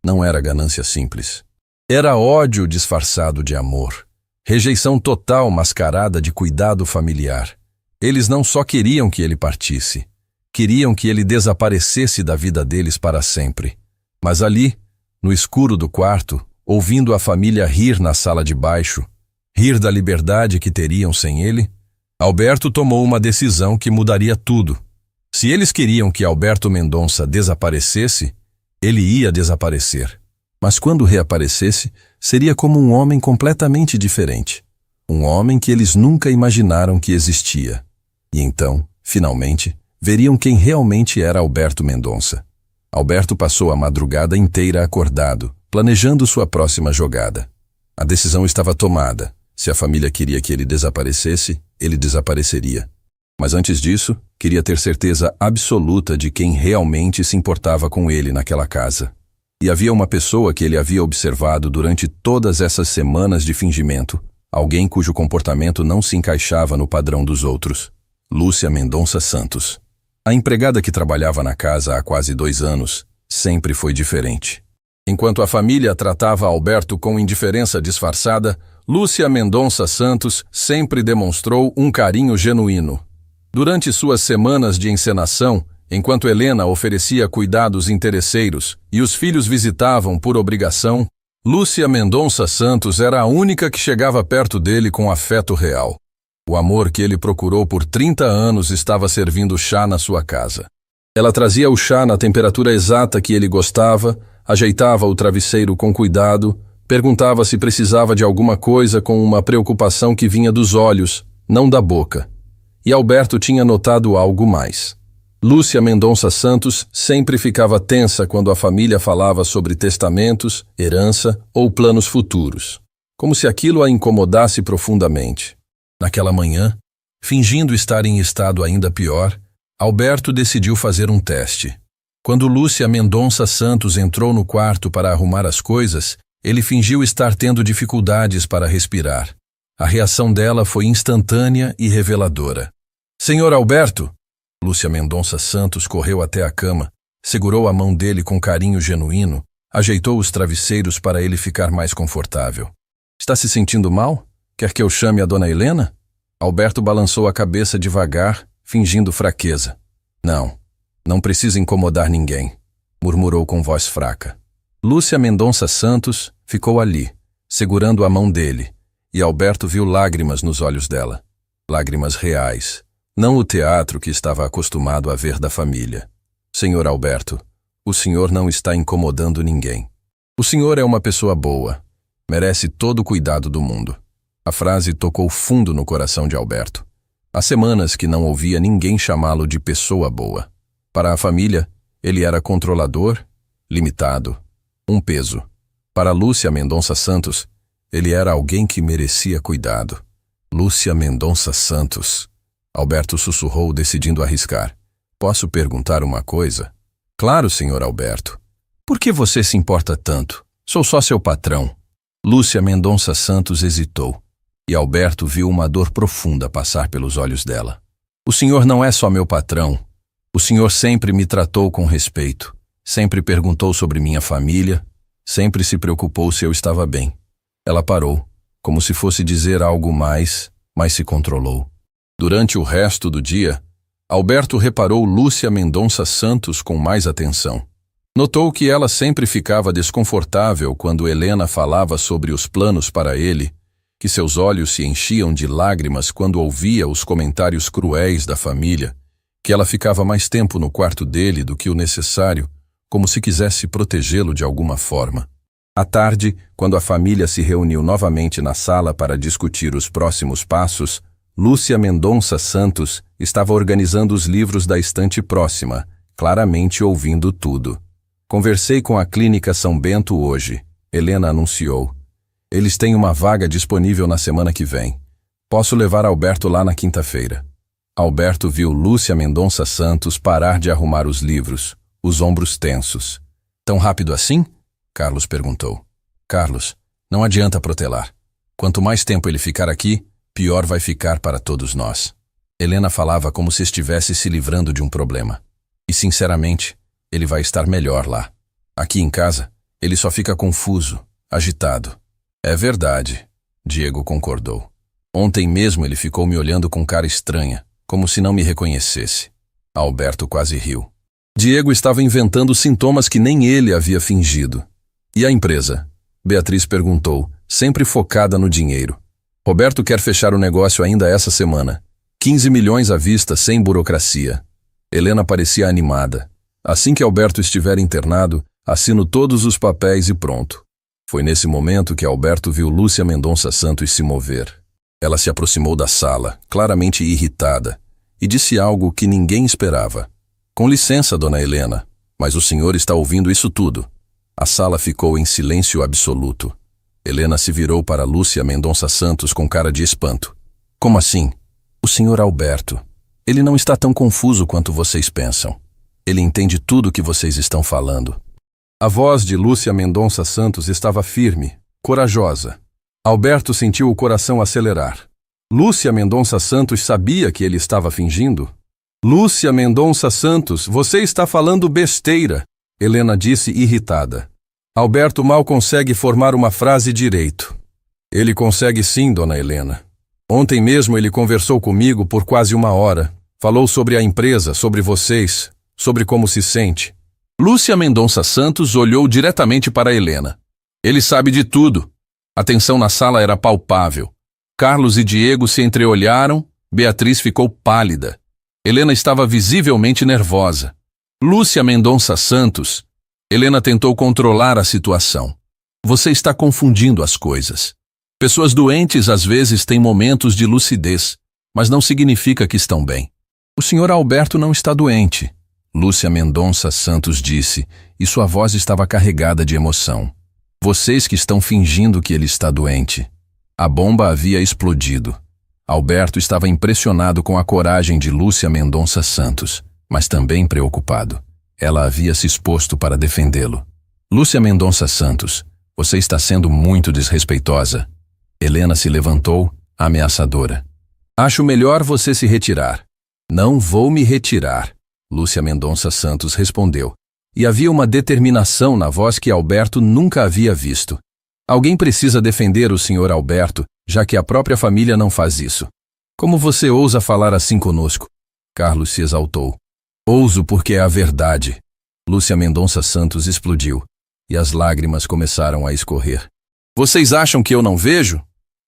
Não era ganância simples. Era ódio disfarçado de amor. Rejeição total mascarada de cuidado familiar. Eles não só queriam que ele partisse, queriam que ele desaparecesse da vida deles para sempre. Mas ali, no escuro do quarto, ouvindo a família rir na sala de baixo, rir da liberdade que teriam sem ele, Alberto tomou uma decisão que mudaria tudo. Se eles queriam que Alberto Mendonça desaparecesse, ele ia desaparecer. Mas quando reaparecesse, seria como um homem completamente diferente. Um homem que eles nunca imaginaram que existia. E então, finalmente, veriam quem realmente era Alberto Mendonça. Alberto passou a madrugada inteira acordado, planejando sua próxima jogada. A decisão estava tomada. Se a família queria que ele desapareceria. Mas antes disso, queria ter certeza absoluta de quem realmente se importava com ele naquela casa. E havia uma pessoa que ele havia observado durante todas essas semanas de fingimento, alguém cujo comportamento não se encaixava no padrão dos outros. Lúcia Mendonça Santos. A empregada que trabalhava na casa há quase 2 anos sempre foi diferente. Enquanto a família tratava Alberto com indiferença disfarçada, Lúcia Mendonça Santos sempre demonstrou um carinho genuíno. Durante suas semanas de encenação, enquanto Helena oferecia cuidados interesseiros e os filhos visitavam por obrigação, Lúcia Mendonça Santos era a única que chegava perto dele com afeto real. O amor que ele procurou por 30 anos estava servindo chá na sua casa. Ela trazia o chá na temperatura exata que ele gostava, ajeitava o travesseiro com cuidado, perguntava se precisava de alguma coisa com uma preocupação que vinha dos olhos, não da boca. E Alberto tinha notado algo mais. Lúcia Mendonça Santos sempre ficava tensa quando a família falava sobre testamentos, herança ou planos futuros, como se aquilo a incomodasse profundamente. Naquela manhã, fingindo estar em estado ainda pior, Alberto decidiu fazer um teste. Quando Lúcia Mendonça Santos entrou no quarto para arrumar as coisas, ele fingiu estar tendo dificuldades para respirar. A reação dela foi instantânea e reveladora. Senhor Alberto! Lúcia Mendonça Santos correu até a cama, segurou a mão dele com carinho genuíno Ajeitou os travesseiros para ele ficar mais confortável. Está se sentindo mal? Quer que eu chame a dona Helena? Alberto balançou a cabeça devagar, fingindo fraqueza. Não precisa incomodar ninguém, murmurou com voz fraca. Lúcia Mendonça Santos ficou ali, segurando a mão dele, e Alberto viu lágrimas nos olhos dela. Lágrimas reais, não o teatro que estava acostumado a ver da família. Senhor Alberto, o senhor não está incomodando ninguém. O senhor é uma pessoa boa. Merece todo o cuidado do mundo. A frase tocou fundo no coração de Alberto. Há semanas que não ouvia ninguém chamá-lo de pessoa boa. Para a família, ele era controlador, limitado, um peso. Para Lúcia Mendonça Santos, ele era alguém que merecia cuidado. Lúcia Mendonça Santos. Alberto sussurrou, decidindo arriscar. Posso perguntar uma coisa? Claro, senhor Alberto. Por que você se importa tanto? Sou só seu patrão. Lúcia Mendonça Santos hesitou, e Alberto viu uma dor profunda passar pelos olhos dela. O senhor não é só meu patrão. O senhor sempre me tratou com respeito, sempre perguntou sobre minha família, sempre se preocupou se eu estava bem. Ela parou, como se fosse dizer algo mais, mas se controlou. Durante o resto do dia, Alberto reparou Lúcia Mendonça Santos com mais atenção. Notou que ela sempre ficava desconfortável quando Helena falava sobre os planos para ele, que seus olhos se enchiam de lágrimas quando ouvia os comentários cruéis da família, que ela ficava mais tempo no quarto dele do que o necessário, como se quisesse protegê-lo de alguma forma. À tarde, quando a família se reuniu novamente na sala para discutir os próximos passos, Lúcia Mendonça Santos estava organizando os livros da estante próxima, claramente ouvindo tudo. Conversei com a Clínica São Bento hoje, Helena anunciou. Eles têm uma vaga disponível na semana que vem. Posso levar Alberto lá na quinta-feira. Alberto viu Lúcia Mendonça Santos parar de arrumar os livros, os ombros tensos. Tão rápido assim? Carlos perguntou. Carlos, não adianta protelar. Quanto mais tempo ele ficar aqui, pior vai ficar para todos nós. Helena falava como se estivesse se livrando de um problema. E, sinceramente, ele vai estar melhor lá. Aqui em casa, ele só fica confuso, agitado. É verdade, Diego concordou. Ontem mesmo ele ficou me olhando com cara estranha, como se não me reconhecesse. Alberto quase riu. Diego estava inventando sintomas que nem ele havia fingido. E a empresa? Beatriz perguntou, sempre focada no dinheiro. Roberto quer fechar o negócio ainda essa semana. 15 milhões à vista, sem burocracia. Helena parecia animada. Assim que Alberto estiver internado, assino todos os papéis e pronto. Foi nesse momento que Alberto viu Lúcia Mendonça Santos se mover. Ela se aproximou da sala, claramente irritada, e disse algo que ninguém esperava. Com licença, dona Helena, mas o senhor está ouvindo isso tudo. A sala ficou em silêncio absoluto. Helena se virou para Lúcia Mendonça Santos com cara de espanto. Como assim? O senhor Alberto. Ele não está tão confuso quanto vocês pensam. Ele entende tudo o que vocês estão falando. A voz de Lúcia Mendonça Santos estava firme, corajosa. Alberto sentiu o coração acelerar. Lúcia Mendonça Santos sabia que ele estava fingindo? Lúcia Mendonça Santos, você está falando besteira, Helena disse irritada. Alberto mal consegue formar uma frase direito. Ele consegue sim, dona Helena. Ontem mesmo ele conversou comigo por quase 1 hora. Falou sobre a empresa, sobre vocês, sobre como se sente. Lúcia Mendonça Santos olhou diretamente para Helena. Ele sabe de tudo. A tensão na sala era palpável. Carlos e Diego se entreolharam, Beatriz ficou pálida. Helena estava visivelmente nervosa. Lúcia Mendonça Santos. Helena tentou controlar a situação. Você está confundindo as coisas. Pessoas doentes às vezes têm momentos de lucidez, mas não significa que estão bem. O senhor Alberto não está doente, Lúcia Mendonça Santos disse, e sua voz estava carregada de emoção. Vocês que estão fingindo que ele está doente. A bomba havia explodido. Alberto estava impressionado com a coragem de Lúcia Mendonça Santos, mas também preocupado. Ela havia se exposto para defendê-lo. Lúcia Mendonça Santos, você está sendo muito desrespeitosa. Helena se levantou, ameaçadora. Acho melhor você se retirar. Não vou me retirar, Lúcia Mendonça Santos respondeu, e havia uma determinação na voz que Alberto nunca havia visto. Alguém precisa defender o Sr. Alberto, já que a própria família não faz isso. Como você ousa falar assim conosco? Carlos se exaltou. Ouso porque é a verdade. Lúcia Mendonça Santos explodiu, e as lágrimas começaram a escorrer. Vocês acham que eu não vejo?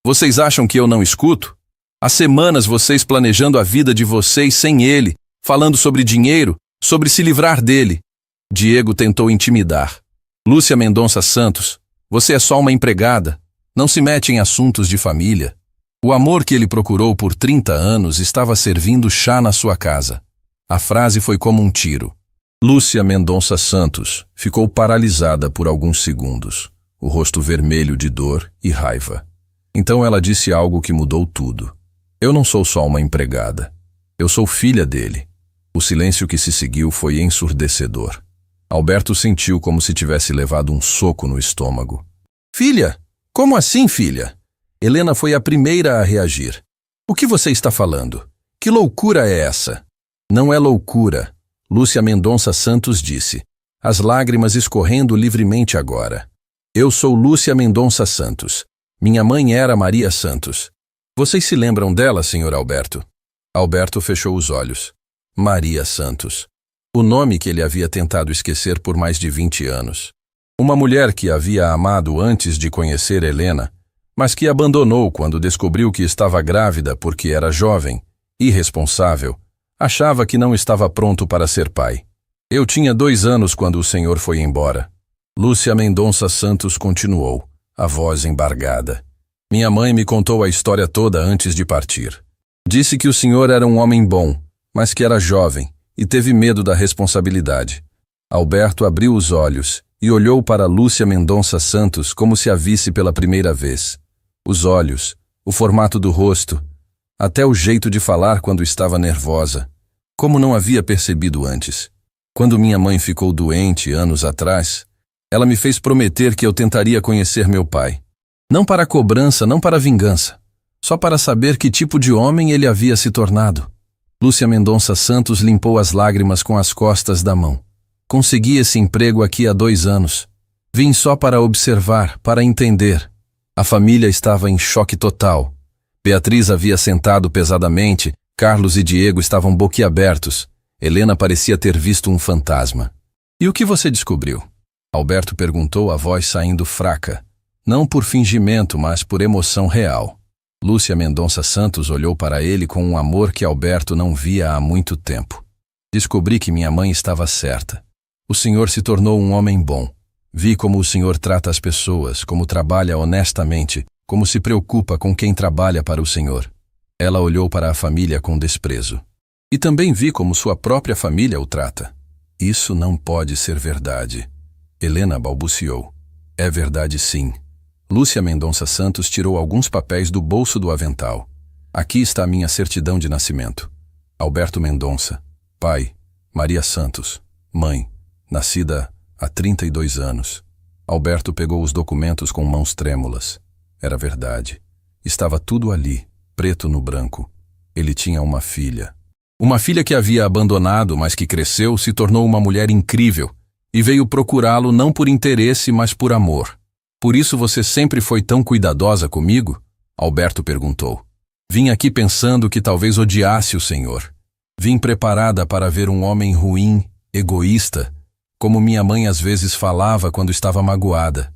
Vocês acham que eu não escuto? Há semanas vocês planejando a vida de vocês sem ele, falando sobre dinheiro, sobre se livrar dele. Diego tentou intimidar. Lúcia Mendonça Santos, você é só uma empregada. Não se mete em assuntos de família. O amor que ele procurou por 30 anos estava servindo chá na sua casa. A frase foi como um tiro. Lúcia Mendonça Santos ficou paralisada por alguns segundos, o rosto vermelho de dor e raiva. Então ela disse algo que mudou tudo. Eu não sou só uma empregada. Eu sou filha dele. O silêncio que se seguiu foi ensurdecedor. Alberto sentiu como se tivesse levado um soco no estômago. Filha? Como assim, filha? Helena foi a primeira a reagir. O que você está falando? Que loucura é essa? Não é loucura, Lúcia Mendonça Santos disse, as lágrimas escorrendo livremente agora. Eu sou Lúcia Mendonça Santos. Minha mãe era Maria Santos. Vocês se lembram dela, Sr. Alberto? Alberto fechou os olhos. Maria Santos. O nome que ele havia tentado esquecer por mais de 20 anos. Uma mulher que havia amado antes de conhecer Helena, mas que abandonou quando descobriu que estava grávida porque era jovem, irresponsável, achava que não estava pronto para ser pai. Eu tinha 2 anos quando o senhor foi embora. Lúcia Mendonça Santos continuou, a voz embargada. Minha mãe me contou a história toda antes de partir. Disse que o senhor era um homem bom, mas que era jovem e teve medo da responsabilidade. Alberto abriu os olhos e olhou para Lúcia Mendonça Santos como se a visse pela primeira vez. Os olhos, o formato do rosto, até o jeito de falar quando estava nervosa, como não havia percebido antes. Quando minha mãe ficou doente anos atrás, ela me fez prometer que eu tentaria conhecer meu pai. Não para cobrança, não para vingança, só para saber que tipo de homem ele havia se tornado. Lúcia Mendonça Santos limpou as lágrimas com as costas da mão. Consegui esse emprego aqui há 2 anos. Vim só para observar, para entender. A família estava em choque total. Beatriz havia sentado pesadamente, Carlos e Diego estavam boquiabertos. Helena parecia ter visto um fantasma. E o que você descobriu? Alberto perguntou, a voz saindo fraca. Não por fingimento, mas por emoção real. Lúcia Mendonça Santos olhou para ele com um amor que Alberto não via há muito tempo. Descobri que minha mãe estava certa. O senhor se tornou um homem bom. Vi como o senhor trata as pessoas, como trabalha honestamente, como se preocupa com quem trabalha para o senhor. Ela olhou para a família com desprezo. E também vi como sua própria família o trata. Isso não pode ser verdade. Helena balbuciou. É verdade sim. Lúcia Mendonça Santos tirou alguns papéis do bolso do avental. Aqui está a minha certidão de nascimento. Alberto Mendonça, pai, Maria Santos, mãe, nascida há 32 anos. Alberto pegou os documentos com mãos trêmulas. Era verdade. Estava tudo ali, preto no branco. Ele tinha uma filha. Uma filha que havia abandonado, mas que cresceu, se tornou uma mulher incrível e veio procurá-lo não por interesse, mas por amor. Por isso você sempre foi tão cuidadosa comigo? Alberto perguntou. Vim aqui pensando que talvez odiasse o senhor. Vim preparada para ver um homem ruim, egoísta, como minha mãe às vezes falava quando estava magoada.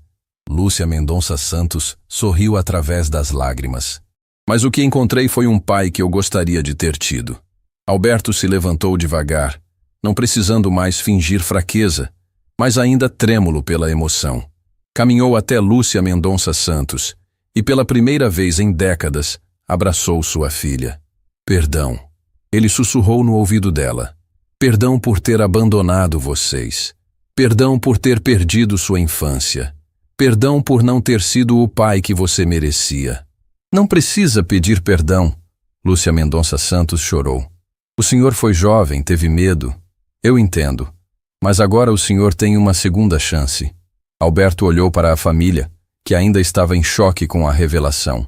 Lúcia Mendonça Santos sorriu através das lágrimas. Mas o que encontrei foi um pai que eu gostaria de ter tido. Alberto se levantou devagar, não precisando mais fingir fraqueza, mas ainda trêmulo pela emoção. Caminhou até Lúcia Mendonça Santos e, pela primeira vez em décadas, abraçou sua filha. Perdão. Ele sussurrou no ouvido dela. Perdão por ter abandonado vocês. Perdão por ter perdido sua infância. Perdão por não ter sido o pai que você merecia. Não precisa pedir perdão. Lúcia Mendonça Santos chorou. O senhor foi jovem, teve medo. Eu entendo. Mas agora o senhor tem uma segunda chance. Alberto olhou para a família, que ainda estava em choque com a revelação.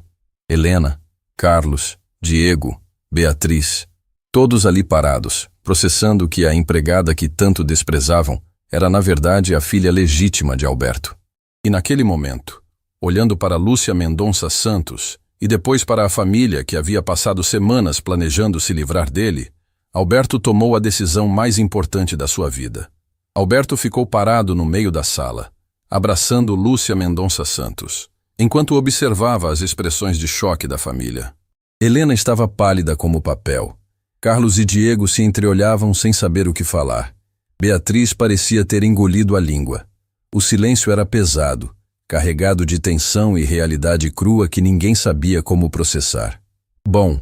Helena, Carlos, Diego, Beatriz, todos ali parados, processando que a empregada que tanto desprezavam era na verdade a filha legítima de Alberto. E naquele momento, olhando para Lúcia Mendonça Santos e depois para a família que havia passado semanas planejando se livrar dele, Alberto tomou a decisão mais importante da sua vida. Alberto ficou parado no meio da sala, abraçando Lúcia Mendonça Santos, enquanto observava as expressões de choque da família. Helena estava pálida como papel. Carlos e Diego se entreolhavam sem saber o que falar. Beatriz parecia ter engolido a língua. O silêncio era pesado, carregado de tensão e realidade crua que ninguém sabia como processar. Bom,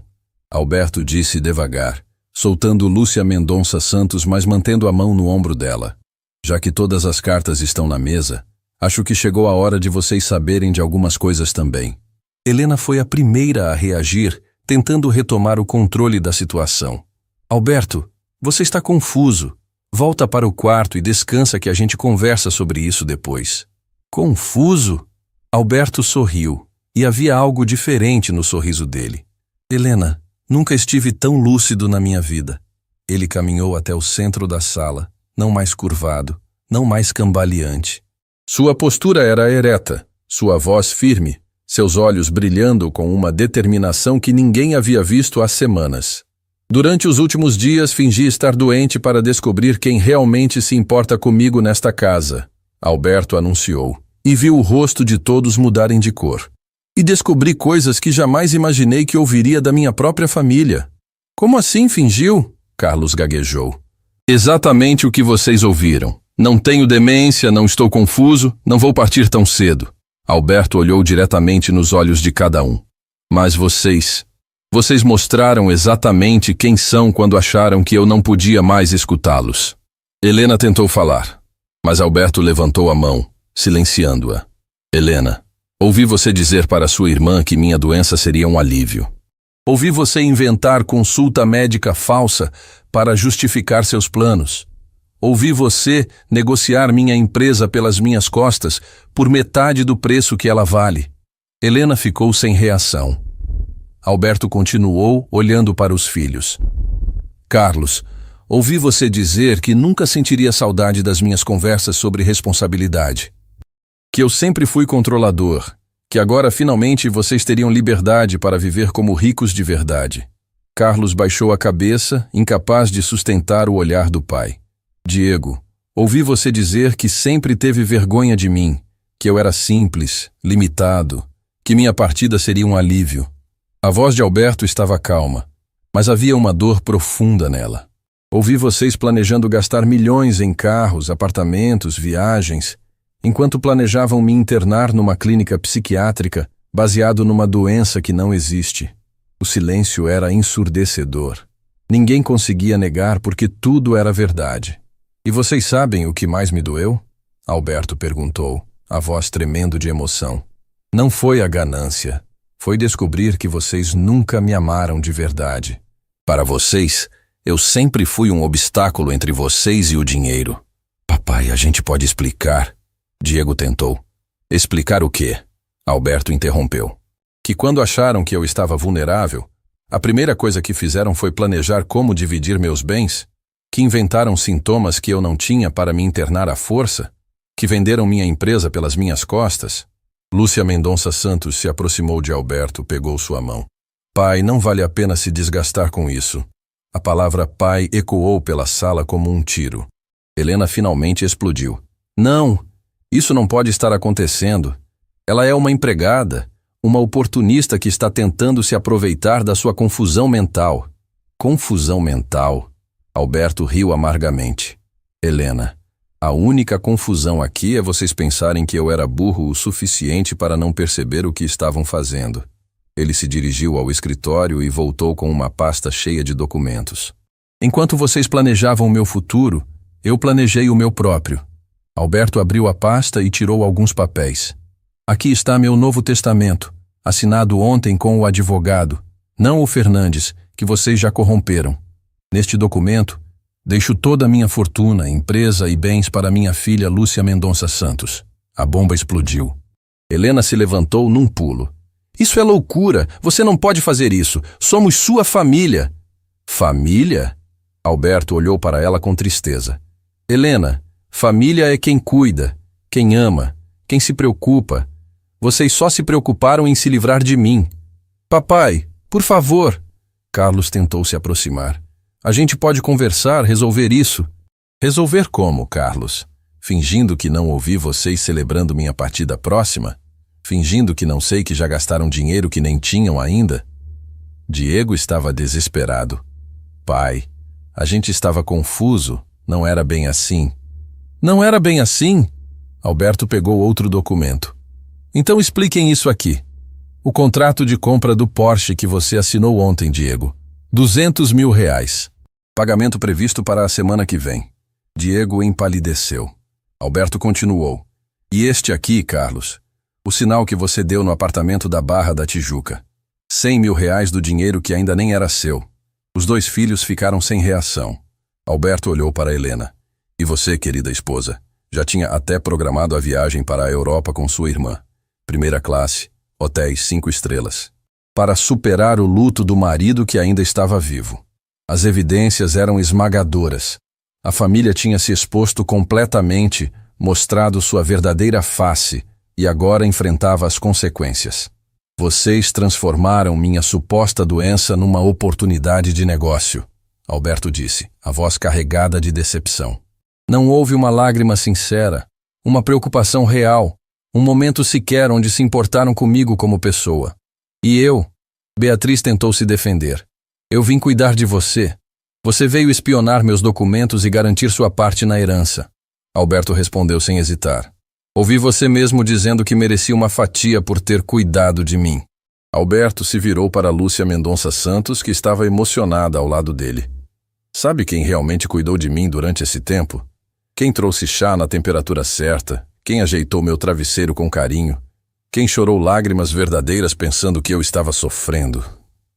Alberto disse devagar, soltando Lúcia Mendonça Santos, mas mantendo a mão no ombro dela. Já que todas as cartas estão na mesa, acho que chegou a hora de vocês saberem de algumas coisas também. Helena foi a primeira a reagir, tentando retomar o controle da situação. Alberto, você está confuso. Volta para o quarto e descansa que a gente conversa sobre isso depois. Confuso? Alberto sorriu, e havia algo diferente no sorriso dele. Helena, nunca estive tão lúcido na minha vida. Ele caminhou até o centro da sala, não mais curvado, não mais cambaleante. Sua postura era ereta, sua voz firme, seus olhos brilhando com uma determinação que ninguém havia visto há semanas. Durante os últimos dias fingi estar doente para descobrir quem realmente se importa comigo nesta casa, Alberto anunciou, e viu o rosto de todos mudarem de cor. E descobri coisas que jamais imaginei que ouviria da minha própria família. Como assim fingiu? Carlos gaguejou. Exatamente o que vocês ouviram. Não tenho demência, não estou confuso, não vou partir tão cedo. Alberto olhou diretamente nos olhos de cada um. Mas vocês mostraram exatamente quem são quando acharam que eu não podia mais escutá-los. Helena tentou falar, mas Alberto levantou a mão, silenciando-a. Helena, ouvi você dizer para sua irmã que minha doença seria um alívio. Ouvi você inventar consulta médica falsa para justificar seus planos. Ouvi você negociar minha empresa pelas minhas costas por metade do preço que ela vale. Helena ficou sem reação. Alberto continuou, olhando para os filhos. Carlos, ouvi você dizer que nunca sentiria saudade das minhas conversas sobre responsabilidade. Que eu sempre fui controlador, que agora finalmente vocês teriam liberdade para viver como ricos de verdade. Carlos baixou a cabeça, incapaz de sustentar o olhar do pai. Diego, ouvi você dizer que sempre teve vergonha de mim, que eu era simples, limitado, que minha partida seria um alívio. A voz de Alberto estava calma, mas havia uma dor profunda nela. Ouvi vocês planejando gastar milhões em carros, apartamentos, viagens, enquanto planejavam me internar numa clínica psiquiátrica baseado numa doença que não existe. O silêncio era ensurdecedor. Ninguém conseguia negar porque tudo era verdade. E vocês sabem o que mais me doeu? Alberto perguntou, a voz tremendo de emoção. Não foi a ganância. Foi descobrir que vocês nunca me amaram de verdade. Para vocês, eu sempre fui um obstáculo entre vocês e o dinheiro. Papai, a gente pode explicar. Diego tentou. Explicar o quê? Alberto interrompeu. Que quando acharam que eu estava vulnerável, a primeira coisa que fizeram foi planejar como dividir meus bens, que inventaram sintomas que eu não tinha para me internar à força, que venderam minha empresa pelas minhas costas. Lúcia Mendonça Santos se aproximou de Alberto, pegou sua mão. Pai, não vale a pena se desgastar com isso. A palavra pai ecoou pela sala como um tiro. Helena finalmente explodiu. Não, isso não pode estar acontecendo. Ela é uma empregada, uma oportunista que está tentando se aproveitar da sua confusão mental. Confusão mental? Alberto riu amargamente. Helena, a única confusão aqui é vocês pensarem que eu era burro o suficiente para não perceber o que estavam fazendo. Ele se dirigiu ao escritório e voltou com uma pasta cheia de documentos. Enquanto vocês planejavam o meu futuro, eu planejei o meu próprio. Alberto abriu a pasta e tirou alguns papéis. Aqui está meu Novo Testamento, assinado ontem com o advogado, não o Fernandes, que vocês já corromperam. Neste documento, deixo toda a minha fortuna, empresa e bens para minha filha Lúcia Mendonça Santos. A bomba explodiu. Helena se levantou num pulo. Isso é loucura! Você não pode fazer isso! Somos sua família! Família? Alberto olhou para ela com tristeza. Helena, Família é quem cuida, quem ama, quem se preocupa. Vocês só se preocuparam em se livrar de mim. Papai, por favor. Carlos tentou se aproximar. A gente pode conversar, resolver isso. Resolver como, Carlos? Fingindo que não ouvi vocês celebrando minha partida próxima? Fingindo que não sei que já gastaram dinheiro que nem tinham ainda? Diego estava desesperado. Pai, a gente estava confuso, não era bem assim. Não era bem assim? Alberto pegou outro documento. Então expliquem isso aqui. O contrato de compra do Porsche que você assinou ontem, Diego. R$200 mil. Pagamento previsto para a semana que vem. Diego empalideceu. Alberto continuou. E este aqui, Carlos, o sinal que você deu no apartamento da Barra da Tijuca. R$100 mil do dinheiro que ainda nem era seu. Os dois filhos ficaram sem reação. Alberto olhou para Helena. E você, querida esposa, já tinha até programado a viagem para a Europa com sua irmã. Primeira classe, hotéis 5 estrelas. Para superar o luto do marido que ainda estava vivo. As evidências eram esmagadoras. A família tinha se exposto completamente, mostrado sua verdadeira face, e agora enfrentava as consequências. Vocês transformaram minha suposta doença numa oportunidade de negócio, Alberto disse, a voz carregada de decepção. Não houve uma lágrima sincera, uma preocupação real, um momento sequer onde se importaram comigo como pessoa. E eu? Beatriz tentou se defender. Eu vim cuidar de você. Você veio espionar meus documentos e garantir sua parte na herança. Alberto respondeu sem hesitar. Ouvi você mesmo dizendo que merecia uma fatia por ter cuidado de mim. Alberto se virou para Lúcia Mendonça Santos, que estava emocionada ao lado dele. Sabe quem realmente cuidou de mim durante esse tempo? Quem trouxe chá na temperatura certa? Quem ajeitou meu travesseiro com carinho? Quem chorou lágrimas verdadeiras pensando que eu estava sofrendo?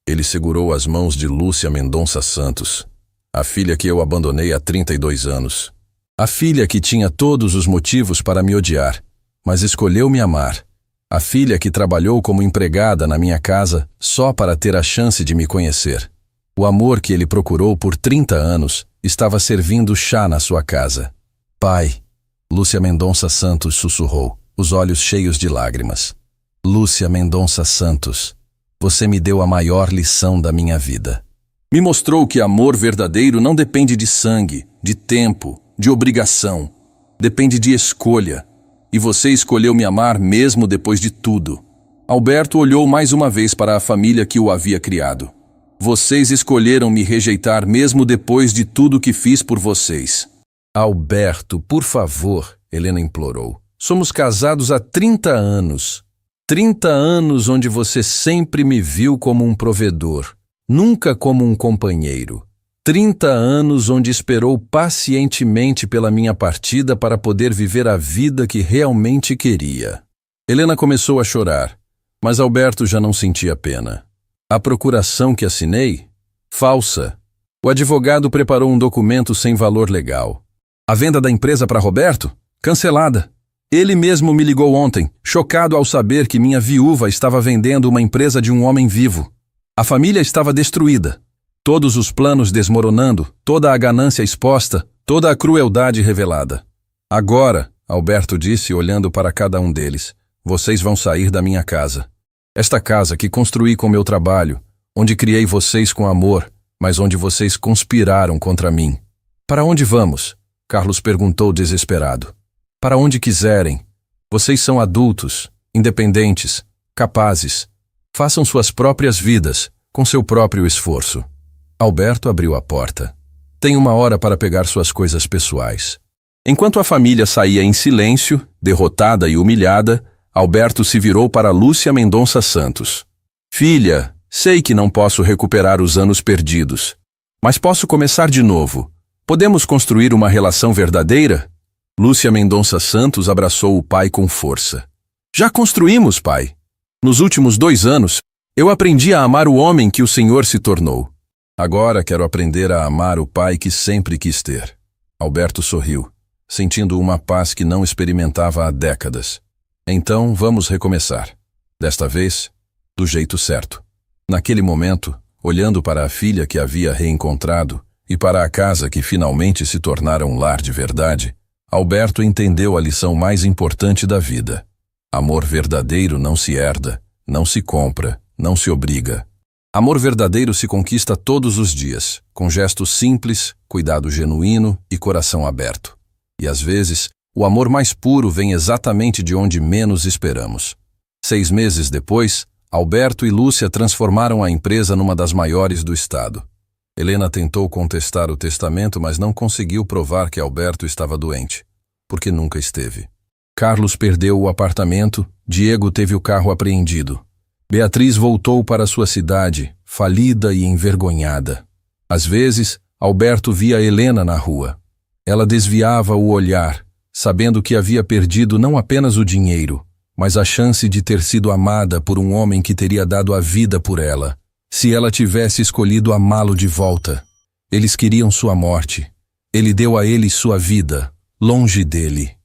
Ele segurou as mãos de Lúcia Mendonça Santos, a filha que eu abandonei há 32 anos. A filha que tinha todos os motivos para me odiar, mas escolheu me amar. A filha que trabalhou como empregada na minha casa só para ter a chance de me conhecer. O amor que ele procurou por 30 anos estava servindo chá na sua casa. Pai, Lúcia Mendonça Santos sussurrou, os olhos cheios de lágrimas. Lúcia Mendonça Santos, você me deu a maior lição da minha vida. Me mostrou que amor verdadeiro não depende de sangue, de tempo, de obrigação. Depende de escolha. E você escolheu me amar mesmo depois de tudo. Alberto olhou mais uma vez para a família que o havia criado. Vocês escolheram me rejeitar mesmo depois de tudo que fiz por vocês. Alberto, por favor, Helena implorou. Somos casados há 30 anos. 30 anos onde você sempre me viu como um provedor, nunca como um companheiro. 30 anos onde esperou pacientemente pela minha partida para poder viver a vida que realmente queria. Helena começou a chorar, mas Alberto já não sentia pena. A procuração que assinei? Falsa. O advogado preparou um documento sem valor legal. A venda da empresa para Roberto? Cancelada. Ele mesmo me ligou ontem, chocado ao saber que minha viúva estava vendendo uma empresa de um homem vivo. A família estava destruída. Todos os planos desmoronando, toda a ganância exposta, toda a crueldade revelada. Agora, Alberto disse olhando para cada um deles, vocês vão sair da minha casa. Esta casa que construí com meu trabalho, onde criei vocês com amor, mas onde vocês conspiraram contra mim. Para onde vamos? Carlos perguntou desesperado. Para onde quiserem. Vocês são adultos, independentes, capazes. Façam suas próprias vidas, com seu próprio esforço. Alberto abriu a porta. Tem 1 hora para pegar suas coisas pessoais. Enquanto a família saía em silêncio, derrotada e humilhada, Alberto se virou para Lúcia Mendonça Santos. Filha, sei que não posso recuperar os anos perdidos, mas posso começar de novo. Podemos construir uma relação verdadeira? Lúcia Mendonça Santos abraçou o pai com força. Já construímos, pai. Nos últimos 2 anos, eu aprendi a amar o homem que o Senhor se tornou. Agora quero aprender a amar o pai que sempre quis ter. Alberto sorriu, sentindo uma paz que não experimentava há décadas. Então vamos recomeçar. Desta vez, do jeito certo. Naquele momento, olhando para a filha que havia reencontrado e para a casa que finalmente se tornara um lar de verdade, Alberto entendeu a lição mais importante da vida. Amor verdadeiro não se herda, não se compra, não se obriga. Amor verdadeiro se conquista todos os dias, com gestos simples, cuidado genuíno e coração aberto. E às vezes, o amor mais puro vem exatamente de onde menos esperamos. 6 meses depois, Alberto e Lúcia transformaram a empresa numa das maiores do estado. Helena tentou contestar o testamento, mas não conseguiu provar que Alberto estava doente, porque nunca esteve. Carlos perdeu o apartamento, Diego teve o carro apreendido. Beatriz voltou para sua cidade, falida e envergonhada. Às vezes, Alberto via Helena na rua. Ela desviava o olhar, sabendo que havia perdido não apenas o dinheiro, mas a chance de ter sido amada por um homem que teria dado a vida por ela, se ela tivesse escolhido amá-lo de volta. Eles queriam sua morte. Ele deu a eles sua vida, longe dele.